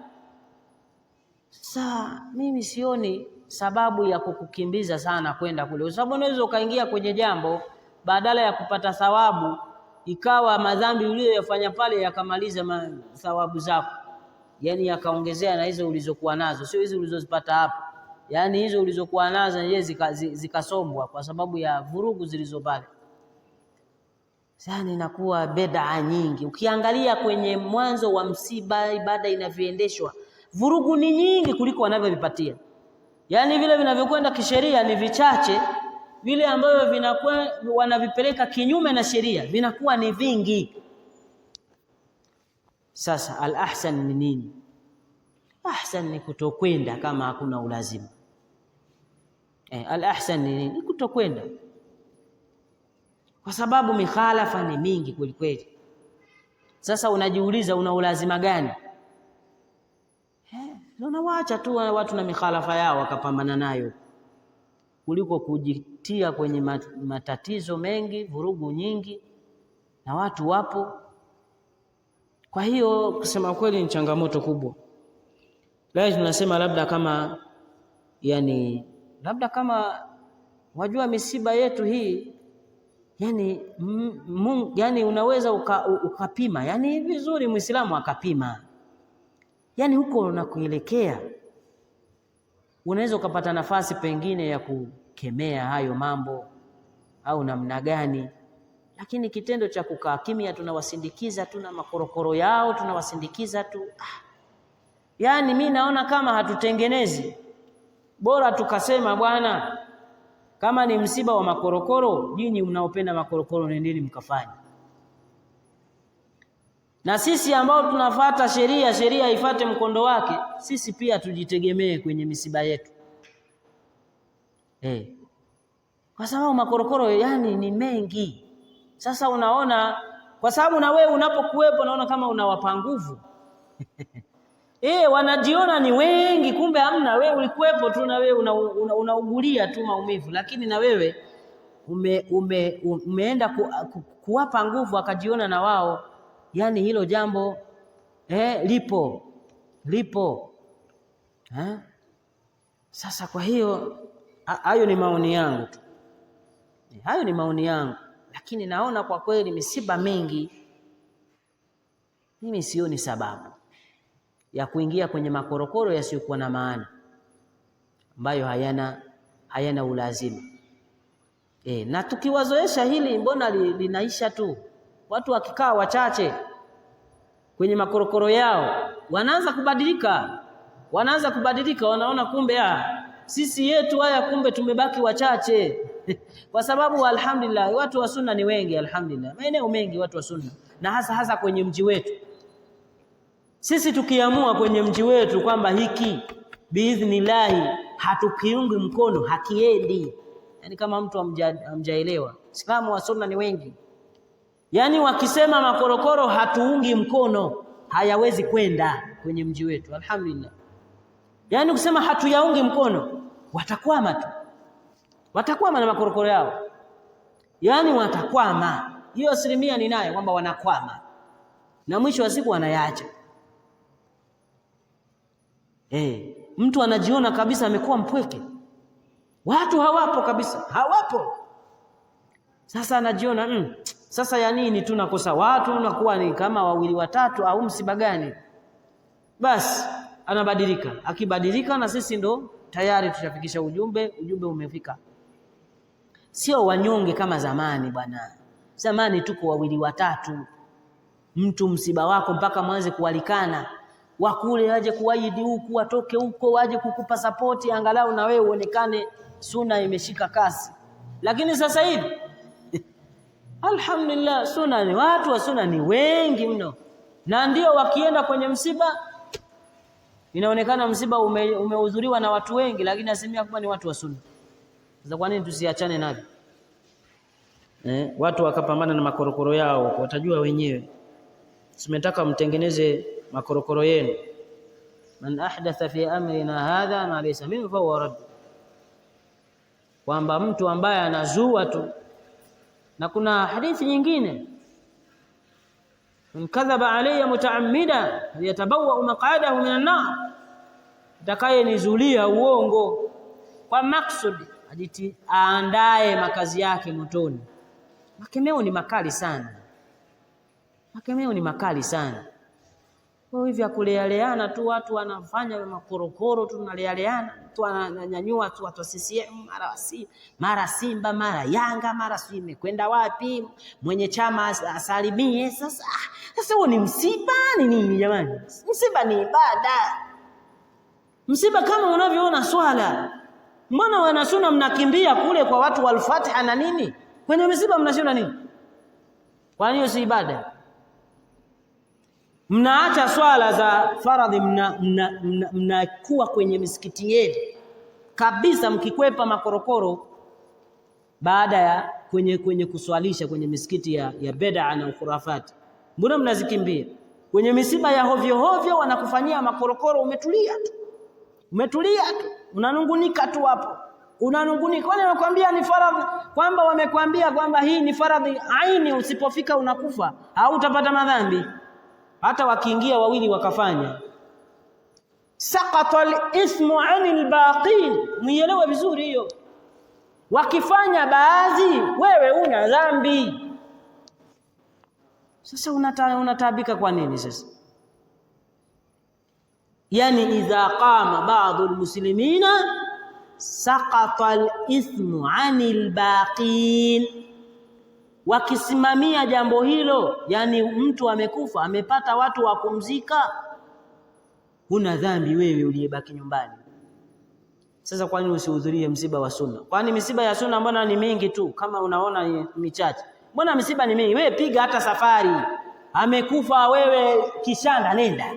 sasa mimi sioni sababu ya kukukimbiza sana kwenda kule, kwa sababu unaweza ukaingia kwenye jambo badala ya kupata thawabu ikawa madhambi uliyofanya pale yakamaliza thawabu zako, yani yakaongezea na hizo ulizokuwa nazo, sio hizo ulizozipata hapa, yani hizo ulizokuwa nazo yeye zikasombwa kwa sababu ya vurugu zilizopale. Sasa inakuwa bid'a nyingi. Ukiangalia kwenye mwanzo wa msiba ibada inavyoendeshwa, vurugu ni nyingi kuliko wanavyovipatia. Yani vile vinavyokwenda kisheria ni vichache, vile ambavyo vinakuwa wanavipeleka kinyume na sheria vinakuwa ni vingi. Sasa al-ahsan ni nini? Ahsan ni kutokwenda kama hakuna ulazima. Al-ahsan ni nini? Kutokwenda, kwa sababu mikhalafa ni mingi kweli kweli. Sasa unajiuliza una ulazima gani? Unawaacha tu watu na mikhalafa yao wakapambana nayo kuliko kujitia kwenye matatizo mengi, vurugu nyingi na watu wapo. Kwa hiyo kusema kweli ni changamoto kubwa. Leo tunasema labda kama wajua misiba yetu hii yani unaweza ukapima yani vizuri Muislamu akapima yani huko unakuelekea, unaweza ukapata nafasi pengine ya kukemea hayo mambo au namna gani, Lakini kitendo cha kukaa kimya, tunawasindikiza tu na makorokoro yao, tunawasindikiza tu. Yaani mimi naona kama hatutengenezi. Bora tukasema bwana, kama ni msiba wa makorokoro, nyinyi mnaopenda makorokoro nendeni mkafanye. Na sisi ambao tunafuata sheria ifuate mkondo wake, sisi pia tujitegemee kwenye misiba yetu. Kwa sababu makorokoro yani ni mengi. Sasa unaona, kwa sababu na wewe unapokuwepo naona kama unawapa nguvu. Wanajiona ni wengi, kumbe hamna. Wewe ulikuwepo tu, na wewe unaugulia tu maumivu, lakini na wewe umeenda kuwapa nguvu, akajiona na wao yani hilo jambo lipo. Sasa kwa hiyo hayo ni maoni yangu tu. Hayo ni maoni yangu, lakini naona kwa kweli misiba mingi, mimi sioni sababu ya kuingia kwenye makorokoro yasiyokuwa na maana, ambayo hayana ulazima. Na tukiwazoesha hili, mbona linaisha tu? Watu wakikaa wachache kwenye makorokoro yao, wanaanza kubadilika, wanaona kumbe sisi yetu haya, kumbe tumebaki wachache. Kwa sababu alhamdulillah watu wa sunna ni wengi, alhamdulillah maeneo mengi watu wa sunna, na hasa kwenye mji wetu. Sisi tukiamua kwenye mji wetu kwamba hiki biidhnillah hatukiungi mkono, hakiendi. Yani kama mtu hamjaelewa, Islamu wa sunna ni wengi. Yani wakisema makorokoro hatuungi mkono, hayawezi kwenda kwenye mji wetu, alhamdulillah. Yani ukisema hatuyaungi mkono, watakwama tu. Watakwama na makorokoro yao. Yani watakwama. Hiyo asilimia ninayo kwamba wanakwama. Na mwisho wa siku wanayaacha. Mtu anajiona kabisa amekuwa mpweke. Watu hawapo kabisa, hawapo. Sasa anajiona sasa ya nini tunakosa watu, unakuwa ni kama wawili watatu au msiba gani? Basi anabadilika. Akibadilika na sisi ndo tayari tushafikisha ujumbe umefika. Sio wanyonge kama zamani bwana. Zamani tuko wawili watatu. Mtu msiba wako mpaka mwanze kualikana. Wakule waje kuwaidi huku, watoke huko waje kukupa support, angalau na wewe uonekane sunna imeshika kasi. Lakini sasa hivi alhamdulillah, watu wa sunna ni wengi mno. Na ndio wakienda kwenye msiba, inaonekana msiba umehudhuriwa na watu wengi, lakini asilimia kubwa ni watu wa sunna. Sasa kwa nini tusiachane navyo? Watu wakapambana na makorokoro yao, watajua wenyewe. Simetaka mtengeneze makorokoro yenu. Man ahdatha fi amrina hadha ma laysa minhu fa huwa radd. Kwamba mtu ambaye anazua tu. Na kuna hadithi nyingine, man kadhaba alayya mutaammida yatabawa maq'adahu minan nar, atakayenizulia uongo kwa maksudi aandae makazi yake motoni. Makemeo ni makali sana. Kwa hivyo kulealeana tu, watu wanafanya makorokoro tu, tunalealeana tu, ananyanyua tu watu wa CCM, mara Simba, mara Yanga, mara si imekwenda wapi, mwenye chama asalimie. Sasa huo ni msiba ni nini jamani? Msiba ni ibada. Msiba kama unavyoona swala. Mbona wanasuna mnakimbia kule kwa watu wal-Fatiha na nini? Kwenye msiba mnashinda nini? Kwa hiyo si ibada. Mnaacha swala za faradhi, mnakuwa kwenye misikiti yenu kabisa, mkikwepa makorokoro baada ya kwenye kuswalisha kwenye misikiti ya bid'a na khurafati. Mbona mnazikimbia? Kwenye misiba ya hovyo wanakufanyia makorokoro, umetulia tu, unanungunika tu hapo. Unanungunika. Wale wamekwambia ni faradhi, kwamba wamekwambia kwamba hii ni faradhi aini, usipofika unakufa au utapata madhambi. Hata wakiingia wawili wakafanya, saqata al-ithmu 'anil baqin. Muelewe vizuri hiyo. Wakifanya baadhi, wewe una dhambi. Sasa unatabika kwa nini sasa? Yani idha qama ba'd al-muslimina saqata al-ithmu 'anil baqin. wakisimamia jambo hilo, yani mtu amekufa amepata watu wa kumzika, huna dhambi wewe uliyebaki nyumbani. Sasa kwa nini usihudhurie msiba wa sunna? Kwani misiba ya sunna mbona ni mingi tu kama unaona michache? Mbona misiba ni mingi? Wewe piga hata safari. Amekufa wewe Kishanga, nenda.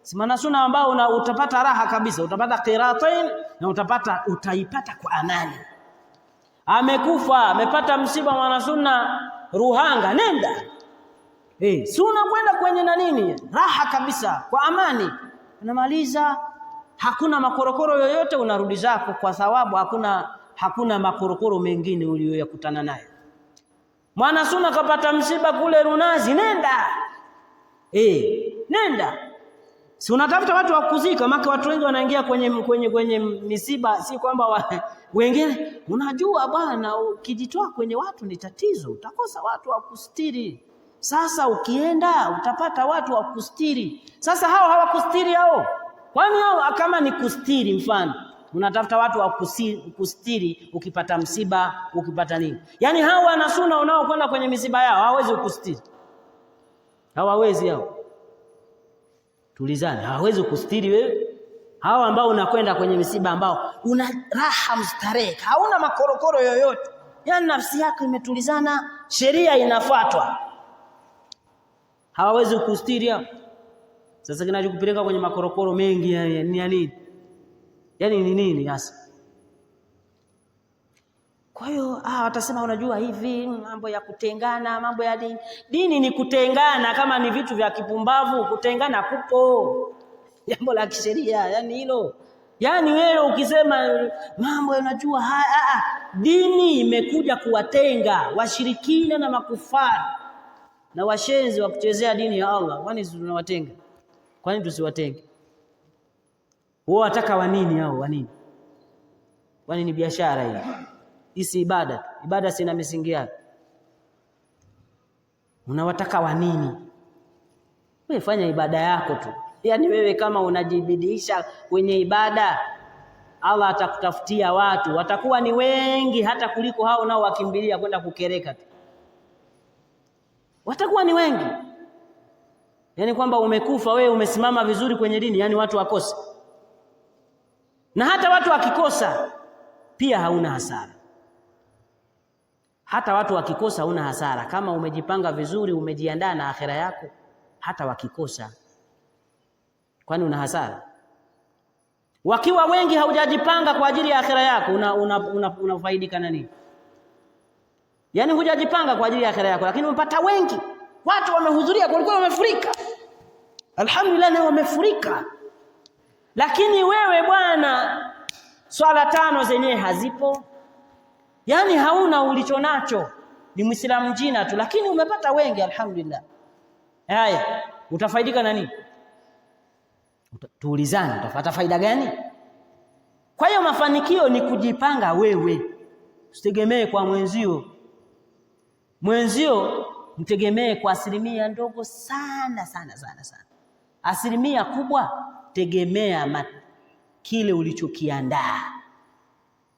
Si maana sunna ambao utapata raha kabisa, utapata qiratain na utaipata kwa amani. Amekufa, amepata msiba mwana sunna Ruhanga, nenda. Sunna kwenda kwenye na nini? Raha kabisa, kwa amani. Unamaliza, hakuna makorokoro yoyote, unarudi zako kwa thawabu, hakuna makorokoro mengine uliyoyakutana nayo. Mwana sunna kapata msiba kule Runazi, nenda. Nenda. Si unatafuta watu wa kuzika, maka watu wengi wanaingia kwenye misiba, si kwamba wengine unajua bwana ukijitoa kwenye watu ni tatizo, utakosa watu wa kustiri. Sasa ukienda utapata watu wa kustiri. Sasa hao hawakustiri hao. Kwani hao kama ni kustiri, mfano unatafuta watu wa kustiri ukipata msiba, ukipata nini? Yaani hao wana sunna unaokwenda kwenye misiba yao hawawezi kustiri. Hawawezi hao. Tulizana, hawezi kustiri wewe. Hao ambao unakwenda kwenye misiba ambao una raha mstarehe, hauna makorokoro yoyote. Yaani nafsi yako imetulizana, sheria inafuatwa. Hawawezi kustiri hao. Sasa kinachokupeleka kwenye makorokoro mengi ni nini? Yaani ni nini hasa? Kwa hiyo watasema unajua hivi mambo ya kutengana, mambo ya dini. Dini ni kutengana, kama ni vitu vya kipumbavu kutengana kupo. Jambo la kisheria yani hilo. Yani wewe ukisema mambo unajua dini imekuja kuwatenga washirikina na makufari na washenzi wa kuchezea dini ya Allah. Kwani tunawatenga? Kwani tusiwatenge? Wao wataka wa nini hao? Wa nini? Kwani ni biashara hii? Isi ibada sina misingi yake. Unawataka wa nini? Wewe fanya ibada yako tu. Yaani wewe kama unajibidiisha kwenye ibada, Allah atakutafutia watu, watakuwa ni wengi hata kuliko hao nao wakimbilia kwenda kukereka tu. Watakuwa ni wengi. Yaani kwamba umekufa wewe umesimama vizuri kwenye dini, yani watu wakosa. Na hata watu wakikosa pia hauna hasara. Hata watu wakikosa huna hasara kama umejipanga vizuri, umejiandaa na akhera yako. Hata wakikosa, kwani una hasara? Wakiwa wengi haujajipanga kwa ajili ya akhera yako, unafaidika na nini? Yaani hujajipanga kwa ajili ya akhera yako, lakini umepata wengi, watu wamehudhuria, kulikuwa wamefurika. Alhamdulillah, leo wamefurika. Lakini wewe bwana, swala 5 zenyewe hazipo. Yaani hauna ulichonacho, ni Muislamu jina tu, lakini umepata wengi alhamdulillah. Haya, utafaidika na nini? Tuulizane, utapata faida gani? Kwa hiyo mafanikio ni kujipanga wewe. Usitegemee kwa mwenzio. Mwenzio mtegemee kwa asilimia ndogo sana. Asilimia kubwa tegemea kile ulichokiandaa.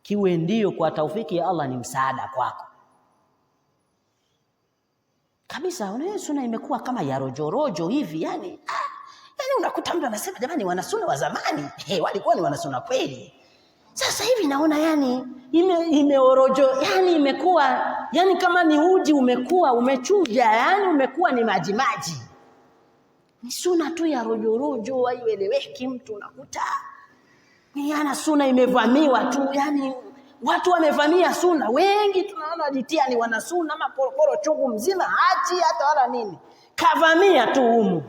Kiwe ndio kwa taufiki ya Allah ni msaada kwako. Kabisa, unaona sunna imekuwa kama ya rojorojo hivi, yani unakuta mtu anasema jamani wanasunna wa zamani, walikuwa ni wanasunna kweli. Sasa hivi naona yani imeorojo, yani imekuwa yani kama ni uji umekuwa umechuja, yani umekuwa ni maji. Ni sunna tu ya rojorojo, haieleweki. Mtu unakuta yana sunna imevamiwa tu, yani watu wamevamia sunna wengi, tunaona wajitia ni wana sunna, makorokoro chungu mzima, haji hata wala nini, kavamia tu humu.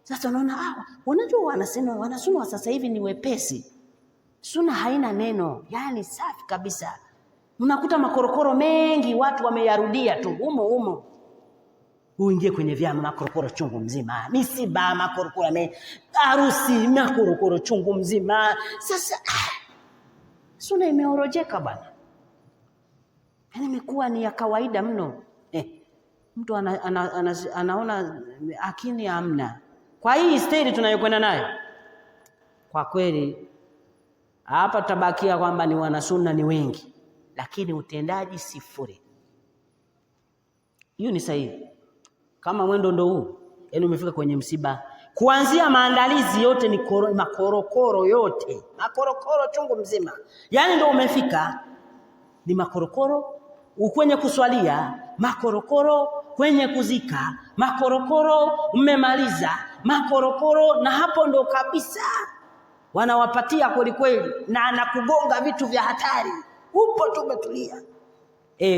Sasa unaona unajua wana sunna wa sasa hivi ni wepesi. Sunna haina neno, yani safi kabisa. Unakuta makorokoro mengi watu wameyarudia tu humo. Uingie kwenye vyama, makorokoro chungu mzima, misiba makorokoro, harusi makorokoro chungu mzima. Sasa sunna imeorojeka bwana, yani imekuwa ni ya kawaida mno. Mtu anaona akini hamna. Kwa hii staili tunayokwenda nayo, kwa kweli hapa tutabakia kwamba ni wana sunna ni wengi, lakini utendaji sifuri. Hiyo ni sahihi. Kama mwendo ndo huu, yaani umefika kwenye msiba, kuanzia maandalizi yote ni makorokoro yote, makorokoro chungu mzima, yaani ndo umefika ni makorokoro, kwenye kuswalia makorokoro, kwenye kuzika makorokoro, mmemaliza makorokoro, na hapo ndo kabisa wanawapatia kweli kweli na kugonga vitu vya hatari. Upo tumetulia,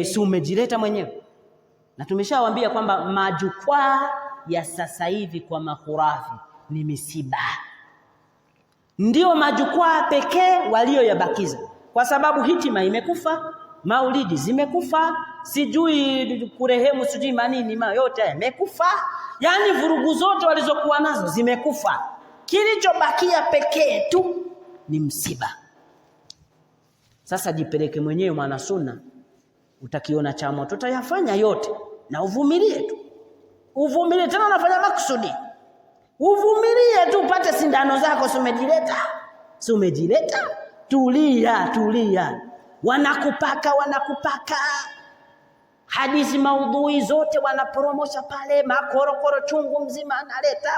si umejileta mwenyewe. Na tumeshawaambia kwamba majukwaa ya sasa hivi kwa makhurafi ni misiba, ndio majukwaa pekee walioyabakiza, kwa sababu hitima imekufa, maulidi zimekufa, sijui kurehemu, sijui manini, yote yamekufa. Yani vurugu zote walizokuwa nazo zimekufa. Kilichobakia pekee tu ni msiba. Sasa jipeleke mwenyewe mwana sunna, utakiona cha moto, utayafanya yote na uvumilie tu. Uvumilie, tena unafanya makusudi. Uvumilie tu, upate sindano zako. Si umejileta? Tulia. Wanakupaka hadithi maudhui zote wanapromosha pale, makorokoro chungu mzima analeta.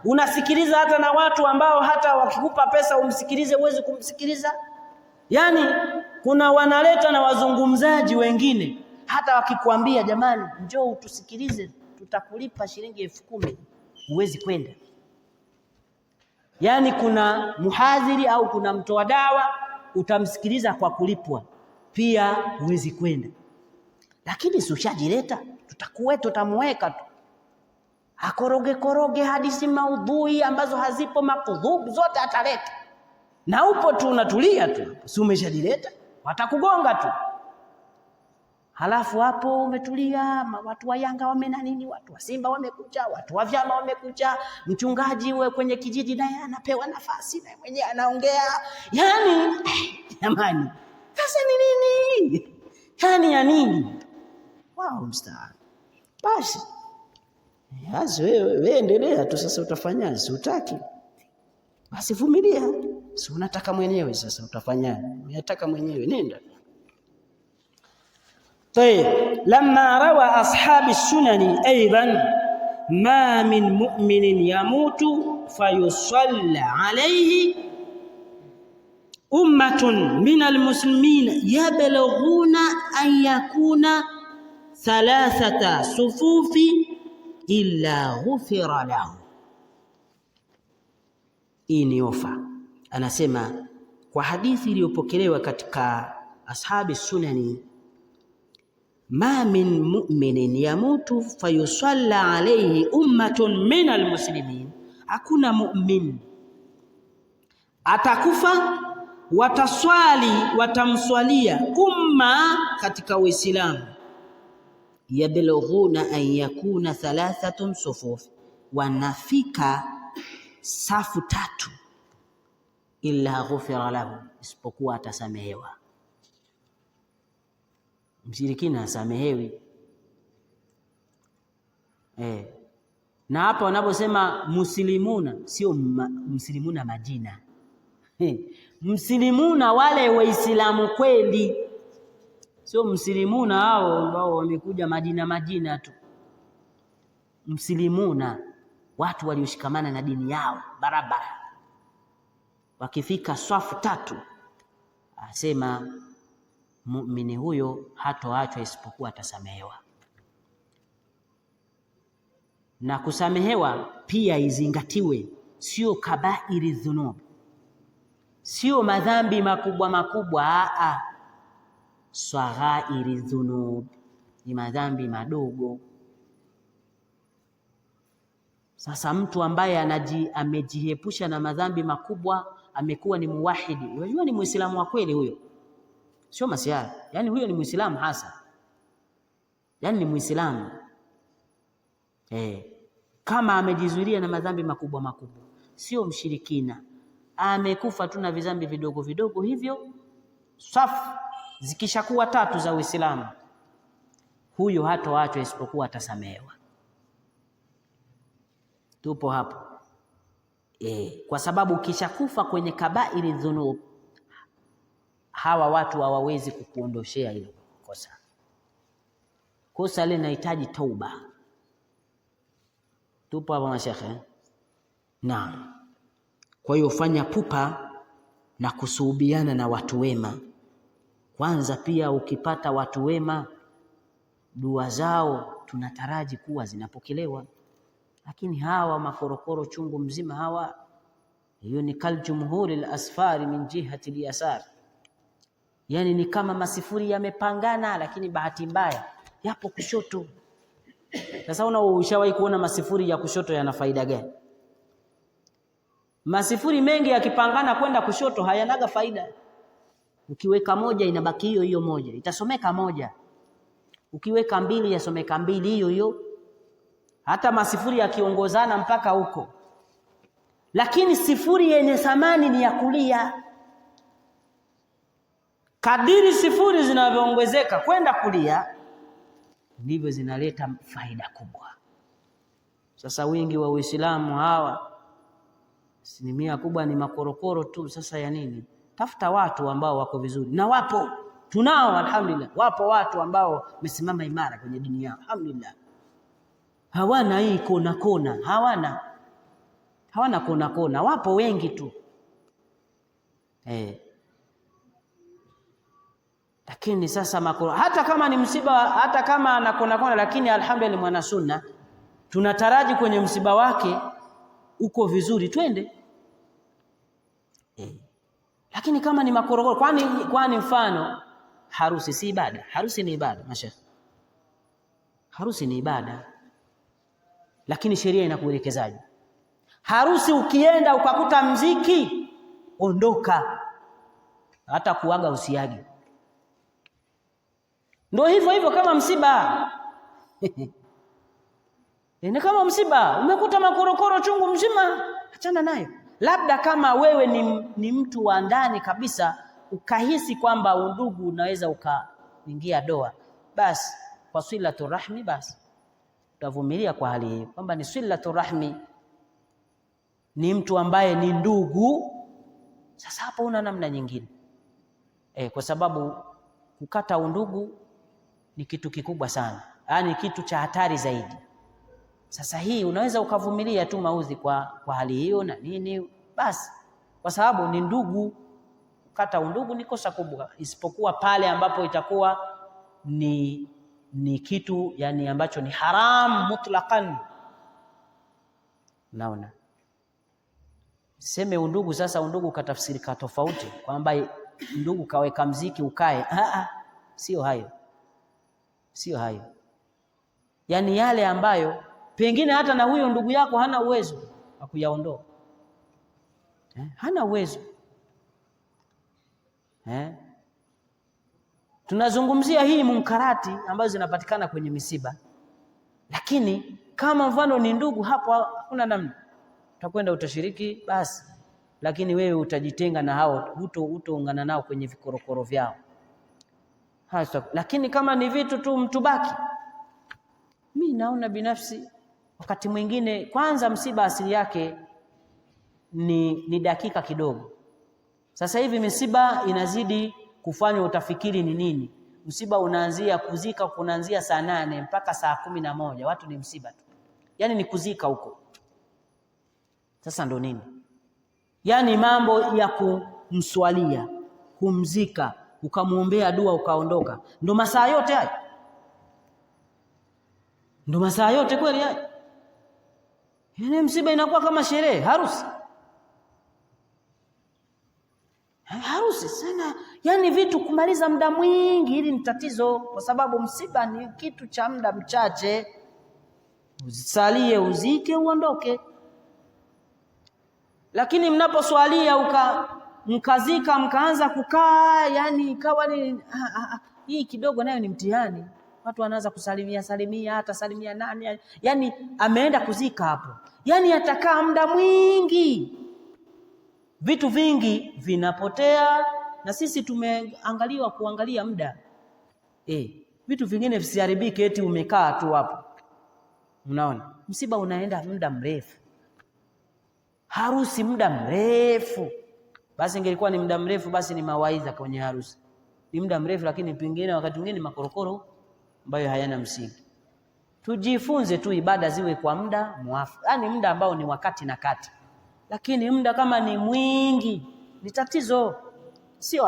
Unasikiliza hata na watu ambao hata wakikupa pesa umsikilize uwezi kumsikiliza. Yani kuna wanaleta na wazungumzaji wengine, hata wakikwambia jamani njoo utusikilize tutakulipa shilingi 10,000, huwezi kwenda. Yani kuna muhadhiri au kuna mtoa dawa utamsikiliza kwa kulipwa, pia huwezi kwenda. Lakini si ushajileta, tutamweka tu akoroge hadithi maudhui ambazo hazipo, makudhub zote ataleta, na upo tu unatulia tu. Si umeshajileta, watakugonga tu. Halafu hapo umetulia, watu wa Yanga wamena nini, watu wa Simba wamekuja, watu wa vyama wamekuja, mchungaji we kwenye kijiji naye anapewa nafasi na mwenyewe anaongea. Yani jamani, sasa ni nini? Yani ya nini? Wao mstaan. Basi wewe endelea tu. Sasa utafanyaje? Si utaki, basi vumilia. Si unataka mwenyewe, sasa utafanyaje? Unataka mwenyewe, nenda. طيب لما روى أصحاب السنن أيضا ما من مؤمن يموت فيصلى عليه أمة من المسلمين يبلغون أن يكون 3 صفوف إلا غفر له. Iniofa anasema kwa hadithi iliyopokelewa katika ashabi sunani, ma min mu'minin yamutu fayusalla alayhi ummatun min almuslimin, hakuna mu'min atakufa watamswalia umma katika Uislamu, yablughuna an yakuna 3 sufuf, wanafika safu 3, illa ghufira lahu, isipokuwa atasamehewa. Mshirikina asamehewi. Na hapa wanaposema muslimuna, sio muslimuna majina. Muslimuna wale waislamu kweli, sio muslimuna hao ambao wamekuja majina tu. Muslimuna watu walioshikamana na dini yao barabara, wakifika safu 3 asema muumini huyo hatoachwa isipokuwa atasamehewa. Na kusamehewa pia izingatiwe, sio kabairi dhunub, sio madhambi makubwa. Saghairi dhunub ni madhambi madogo. Sasa mtu ambaye amejiepusha na madhambi makubwa, amekuwa ni muwahidi, unajua ni muislamu wa kweli huyo, sio masiara. Yani huyo ni muislamu hasa, yani ni muislamu kama amejizuilia na madhambi makubwa, sio mshirikina. Amekufa tu na vizambi vidogo hivyo, safu zikishakuwa 3 za Uislamu, huyo hatoachwa isipokuwa atasamehewa. Tupo hapo kwa sababu ukishakufa kwenye kabairi dhunub hawa watu hawawezi kukuondoshea hilo kosa. Kosa linahitaji tauba. Tupo hapa mashekhe? Naam. Kwa hiyo fanya pupa na kusuhubiana na watu wema. Kwanza pia ukipata watu wema, dua zao tunataraji kuwa zinapokelewa. Lakini hawa makorokoro chungu mzima hawa, hiyo ni kaljumhuri al-asfari min jihati al-yasar. Yani ni kama masifuri yamepangana, lakini bahati mbaya yapo kushoto. Sasa ushawahi kuona masifuri ya kushoto yana faida gani? Masifuri mengi yakipangana kwenda kushoto hayanaga faida. Ukiweka moja inabaki hiyo hiyo moja, itasomeka moja. Ukiweka mbili yasomeka mbili hiyo hiyo. Hata masifuri yakiongozana mpaka huko. Lakini sifuri yenye thamani ni ya kulia. Kadiri sifuri zinavyoongezeka kwenda kulia, ndivyo zinaleta faida kubwa. Sasa wingi wa Uislamu hawa, asilimia kubwa ni makorokoro tu. Sasa ya nini? Tafuta watu ambao wako vizuri, na wapo, tunao alhamdulillah. Wapo watu ambao wamesimama imara kwenye dini yao alhamdulillah. Hawana hii kona kona, hawana kona kona, wapo wengi tu. Lakini sasa hata kama ni msiba, hata kama ana kona kona, lakini alhamdulillah mwana sunna, tunataraji kwenye msiba wake uko vizuri, twende. Lakini kama ni makorokoro, kwani mfano harusi si ibada? Harusi ni ibada mashekhe, harusi ni ibada. Lakini sheria inakuelekezaje? Harusi ukienda ukakuta mziki, ondoka, hata kuaga usiage. Ndio hivyo hivyo kama msiba. Ni kama msiba, umekuta makorokoro chungu mzima, achana nayo. Labda kama wewe ni mtu wa ndani kabisa, ukahisi kwamba undugu unaweza ukaingia doa, basi kwa silatu rahmi, basi utavumilia kwa hali hiyo, kwamba ni silatu rahmi, ni mtu ambaye ni ndugu. Sasa hapo una namna nyingine, kwa sababu kukata undugu ni kitu kikubwa sana, yaani kitu cha hatari zaidi. Sasa hii unaweza ukavumilia tu maudhi kwa hali hiyo na nini, basi kwa sababu ni ndugu. Kukata undugu ni kosa kubwa, isipokuwa pale ambapo itakuwa ni kitu yani ambacho ni haram mutlaqan. Naona seme undugu sasa, undugu katafsirika tofauti, kwamba ndugu kaweka mziki ukae. Sio hayo, sio hayo. Yani yale ambayo pengine hata na huyo ndugu yako hana uwezo wa kuyaondoa, hana uwezo. Tunazungumzia hii munkarati ambazo zinapatikana kwenye misiba, lakini kama mfano ni ndugu, hapo hakuna namna, utakwenda utashiriki basi, lakini wewe utajitenga na hao, hutoungana nao kwenye vikorokoro vyao. Lakini kama ni vitu tu mtubaki, mimi naona binafsi wakati mwingine, kwanza msiba asili yake ni dakika kidogo. Sasa hivi misiba inazidi kufanya utafikiri ni nini. Msiba unaanzia kuzika, kunaanzia saa 8 mpaka saa 11, watu ni msiba tu, yani ni kuzika huko. Sasa ndo nini? Yani mambo ya kumswalia, kumzika, ukamuombea dua, ukaondoka, ndo masaa yote haya? Ndo masaa yote kweli haya? Yani msiba inakuwa kama sherehe, harusi sana. Yani vitu kumaliza muda mwingi, hili ni tatizo, kwa sababu msiba ni kitu cha muda mchache. Usalie, uzike, uondoke. Lakini mnaposwalia mkazika, mkaanza kukaa, yani ikawa ni hii kidogo, nayo ni mtihani. Watu wanaanza salimia, hata salimia nani, yani ameenda kuzika hapo, yani atakaa muda mwingi, vitu vingi vinapotea. Na sisi tumeangaliwa kuangalia muda, vitu vingine visiharibike eti umekaa tu hapo. Unaona, msiba unaenda muda mrefu, harusi muda mrefu, basi ingelikuwa ni muda mrefu, basi ni mawaidha kwenye harusi, ni muda mrefu, lakini pengine wakati mwingine makorokoro ambayo hayana msingi. Tujifunze tu ibada ziwe kwa muda muafaka, yani muda ambao ni wakati na kati, lakini muda kama ni mwingi ni tatizo, sio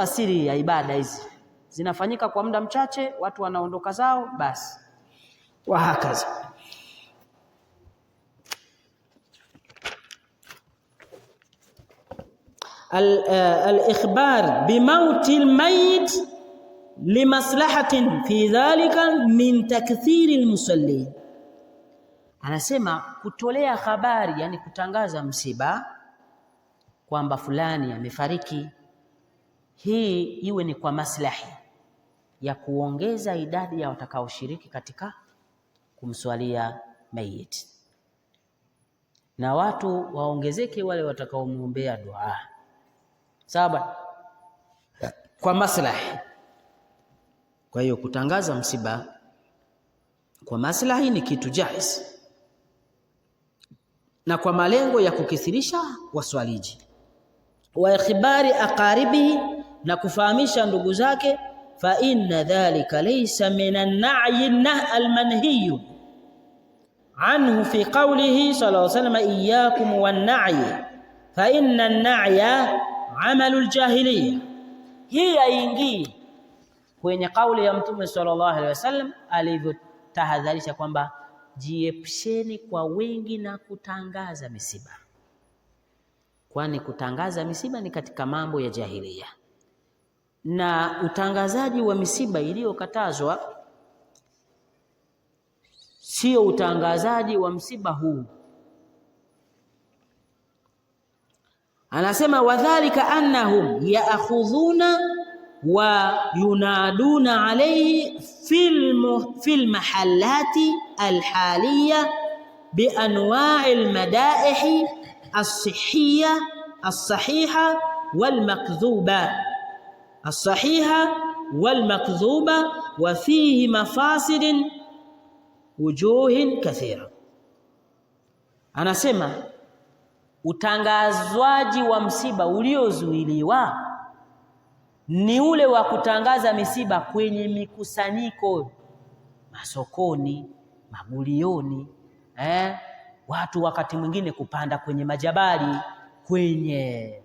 asili ya ibada hizi. Zinafanyika kwa muda mchache, watu wanaondoka zao, basi wahakaza. Al-ikhbar bimauti al-mayit limaslahatin fi dhalika min takthiri al-musallin, anasema kutolea habari, yani kutangaza msiba kwamba fulani amefariki, hii iwe ni kwa maslahi ya kuongeza idadi ya watakaoshiriki katika kumswalia mayit, na watu waongezeke wale watakaomuombea dua, sawa, kwa maslahi. Kwa hiyo kutangaza msiba kwa maslahi ni kitu jaiz, na kwa malengo ya kukithirisha waswaliji, wa ikhbari aqaribihi, na kufahamisha ndugu zake, fa inna dhalika laysa min an-na'yi al-manhiy anhu fi qawlihi sallallahu alayhi wasallam iyyakum wan-na'y fa inna an-na'ya 'amalu al-jahiliyya. Hii haingii kwenye kauli ya Mtume sallallahu alaihi wasallam alivyotahadharisha kwamba jiepusheni kwa wingi na kutangaza misiba, kwani kutangaza misiba ni katika mambo ya jahiliya, na utangazaji wa misiba iliyokatazwa sio utangazaji wa msiba huu. Anasema wadhalika annahum ya'khudhuna wa yunaduna alayhi fil mahallati alhaliya bi anwa'i almadaihi as-sihhiya as-sahiha wal makdhuba wa fihi mafasidin wujuhin kathira. Anasema utangazwaji wa msiba uliozuiliwa ni ule wa kutangaza misiba kwenye mikusanyiko, masokoni, magulioni, watu wakati mwingine kupanda kwenye majabali kwenye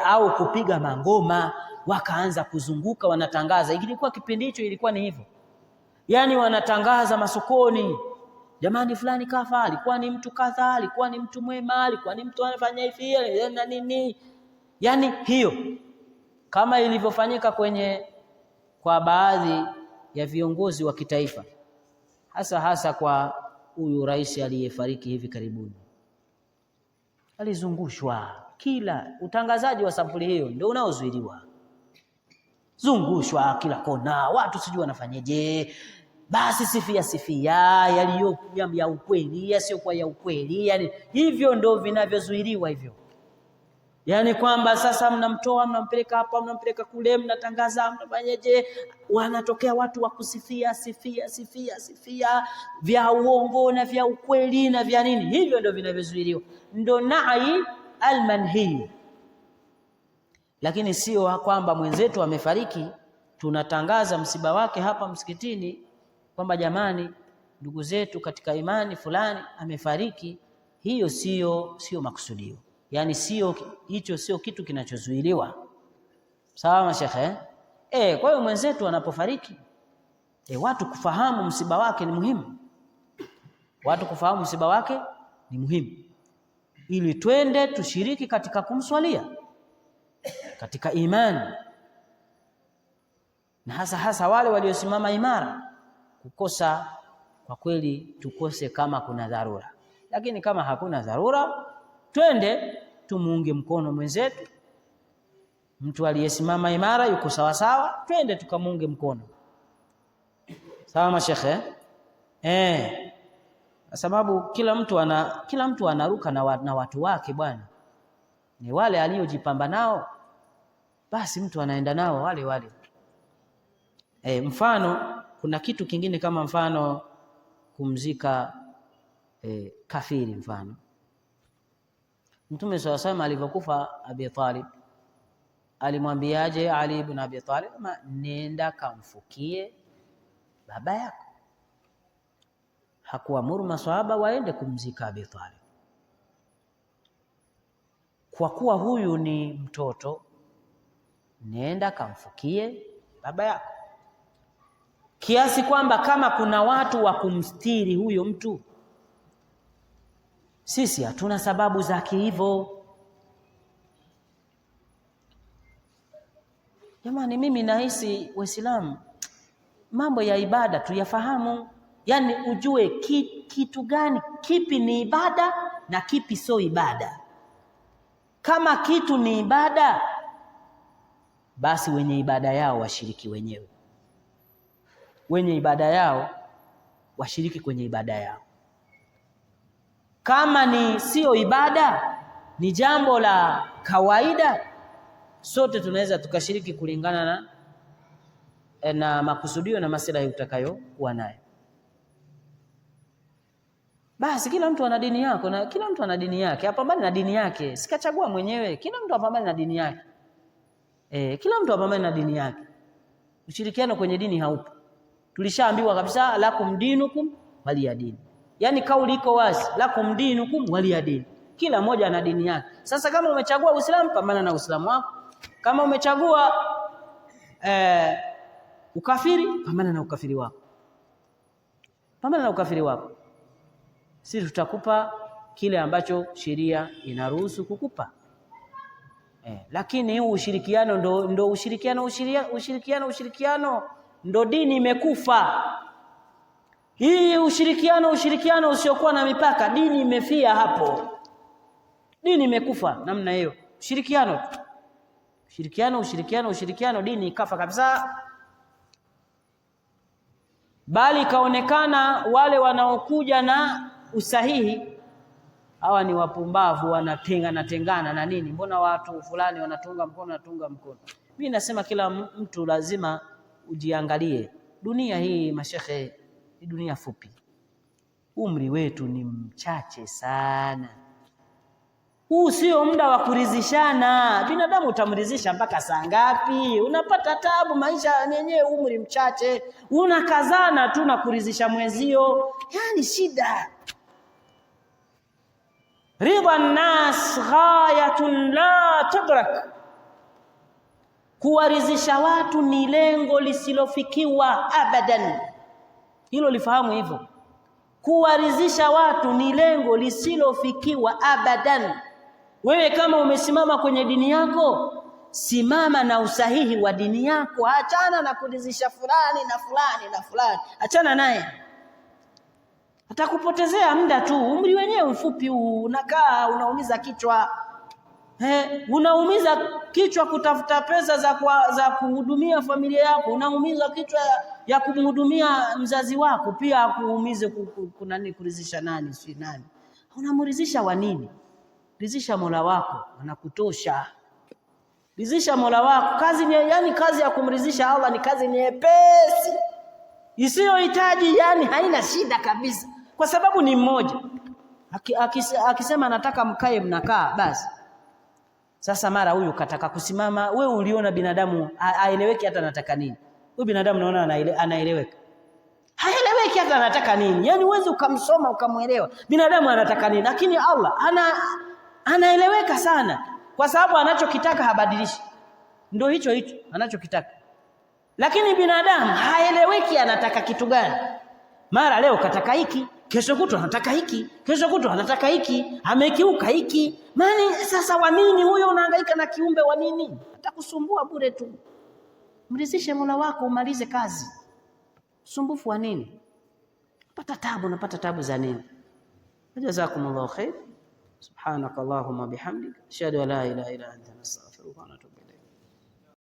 au kupiga mangoma wakaanza kuzunguka wanatangaza. Ilikuwa kipindi hicho ilikuwa ni hivyo, yani wanatangaza masokoni, jamani fulani kafa, alikuwa ni mtu kadhaa, alikuwa ni mtu mwema, alikuwa ni mtu anafanya hivi na nini, yani hiyo kama ilivyofanyika kwa baadhi ya viongozi wa kitaifa, hasa kwa huyu rais aliyefariki hivi karibuni. Alizungushwa kila utangazaji wa sampuli hiyo ndio unaozuiliwa, zungushwa kila kona, watu sijui wanafanyaje, basi sifia yaliyo ya ukweli yasiyokuwa ya ukweli, yani hivyo ndio vinavyozuiliwa hivyo. Yani kwamba sasa mnamtoa mnampeleka hapa mnampeleka kule, mnatangaza mnafanyaje, wanatokea watu wa kusifia vya uongo na vya ukweli na vya nini, hivyo ndio vinavyozuiliwa, ndio na'i al-manhi. Lakini sio kwamba mwenzetu amefariki tunatangaza msiba wake hapa msikitini kwamba jamani, ndugu zetu katika imani fulani amefariki. Hiyo sio makusudio, yani hicho sio kitu kinachozuiliwa, sawa mashekhe. Kwa hiyo mwenzetu anapofariki watu kufahamu msiba wake ni muhimu, ili twende tushiriki katika kumswalia katika imani, na hasa wale waliosimama imara. Kukosa kwa kweli tukose kama kuna dharura, lakini kama hakuna dharura twende tumuunge mkono mwenzetu, mtu aliyesimama imara yuko sawa, twende tukamuunge mkono, sawa mashekhe. Kwa sababu kila mtu anaruka na watu wake bwana, ni wale aliojipamba nao basi mtu anaenda nao wale. Mfano kuna kitu kingine kama mfano kumzika kafiri, mfano Mtume SAW alivyokufa Abi Talib alimwambiaje Ali ibn Abi Talib? Nenda kamfukie baba yako. Hakuamuru maswahaba waende kumzika Abi Talib, kwa kuwa huyu ni mtoto, nenda kamfukie baba yako, kiasi kwamba kama kuna watu wa kumstiri huyo mtu, sisi hatuna sababu za hivyo. Jamani, mimi nahisi Waislamu mambo ya ibada tuyafahamu, yani ujue kitu gani, kipi ni ibada na kipi sio ibada. Kama kitu ni ibada, basi wenye ibada yao washiriki wenyewe, wenye ibada yao washiriki kwenye ibada yao. Kama ni sio ibada, ni jambo la kawaida, sote tunaweza tukashiriki kulingana na makusudio na maslahi utakayokuwa nayo. Basi kila mtu ana dini yako na kila mtu ana dini yake, apambane na dini yake, sikachagua mwenyewe. Kila mtu apambane na dini yake. Kila mtu apambane na dini yake. Ushirikiano kwenye dini haupo. Tulishaambiwa kabisa lakum dinukum waliya dini. Yaani kauli iko wazi, lakum dinukum waliya dini. Kila mmoja ana dini yake. Sasa kama umechagua Uislamu, pambana na Uislamu wako. Kama umechagua ukafiri, pambana na ukafiri wako. Pambana na ukafiri wako. Sisi tutakupa kile ambacho sheria inaruhusu kukupa. Lakini huu ushirikiano ndo ushirikiano ndo dini imekufa. Hii ushirikiano usiokuwa na mipaka, dini imefia hapo. Dini imekufa namna hiyo. Ushirikiano, dini ikafa kabisa. Bali kaonekana wale wanaokuja na usahihi hawa ni wapumbavu, wanatengana na nini. Mbona watu fulani wanatunga mkono? Mimi nasema kila mtu lazima ujiangalie. Dunia hii mashekhe, ni dunia fupi. Umri wetu ni mchache sana. Huu sio muda wa kuridhishana. Binadamu utamridhisha mpaka saa ngapi? Unapata tabu, maisha yenyewe umri mchache. Unakazana tu na kuridhisha mwenzio. Yani shida. Ridha nas ghayatun la tudrak. Kuwaridhisha watu ni lengo lisilofikiwa abadan. Hilo lifahamu hivyo. Kuwaridhisha watu ni lengo lisilofikiwa abadan. Wewe kama umesimama kwenye dini yako, simama na usahihi wa dini yako. Achana na kuridhisha fulani na fulani na fulani. Achana naye. Atakupotezea muda tu. Umri wenyewe mfupi huu, unakaa unaumiza kichwa. Unaumiza kichwa kutafuta pesa za kuhudumia familia yako, unaumiza kichwa ya kumhudumia mzazi wako, pia kuumize kuridhisha nani si nani. Unamridhisha wa nini? Ridhisha Mola wako, anakutosha. Ridhisha Mola wako. Kazi ya kumridhisha Allah ni kazi nyepesi, isiyohitaji, haina shida kabisa, kwa sababu ni mmoja. Akisema anataka mkae, mnakaa basi. Sasa mara huyu kataka kusimama, wewe uliona binadamu aeleweki hata anataka nini? Huyu binadamu naona anaeleweka. Haeleweki hata anataka nini. Uweze ukamsoma ukamuelewa binadamu anataka nini, lakini Allah anaeleweka sana, kwa sababu anachokitaka habadilishi. Ndio hicho anachokitaka. Lakini binadamu haeleweki anataka kitu gani. Mara leo kataka hiki, kesho kutwa anataka hiki, kesho kutwa anataka hiki, amekiuka hiki. Sasa wa nini huyo? Unahangaika na kiumbe wa nini? Atakusumbua bure tu. Mridhishe Mola wako, umalize kazi. Sumbufu wa nini? Napata tabu za nini? Jazakumullahu khair. Subhanakallahumma bihamdika ashhadu an la ilaha illa anta astaghfiruka wa atubu ilayk.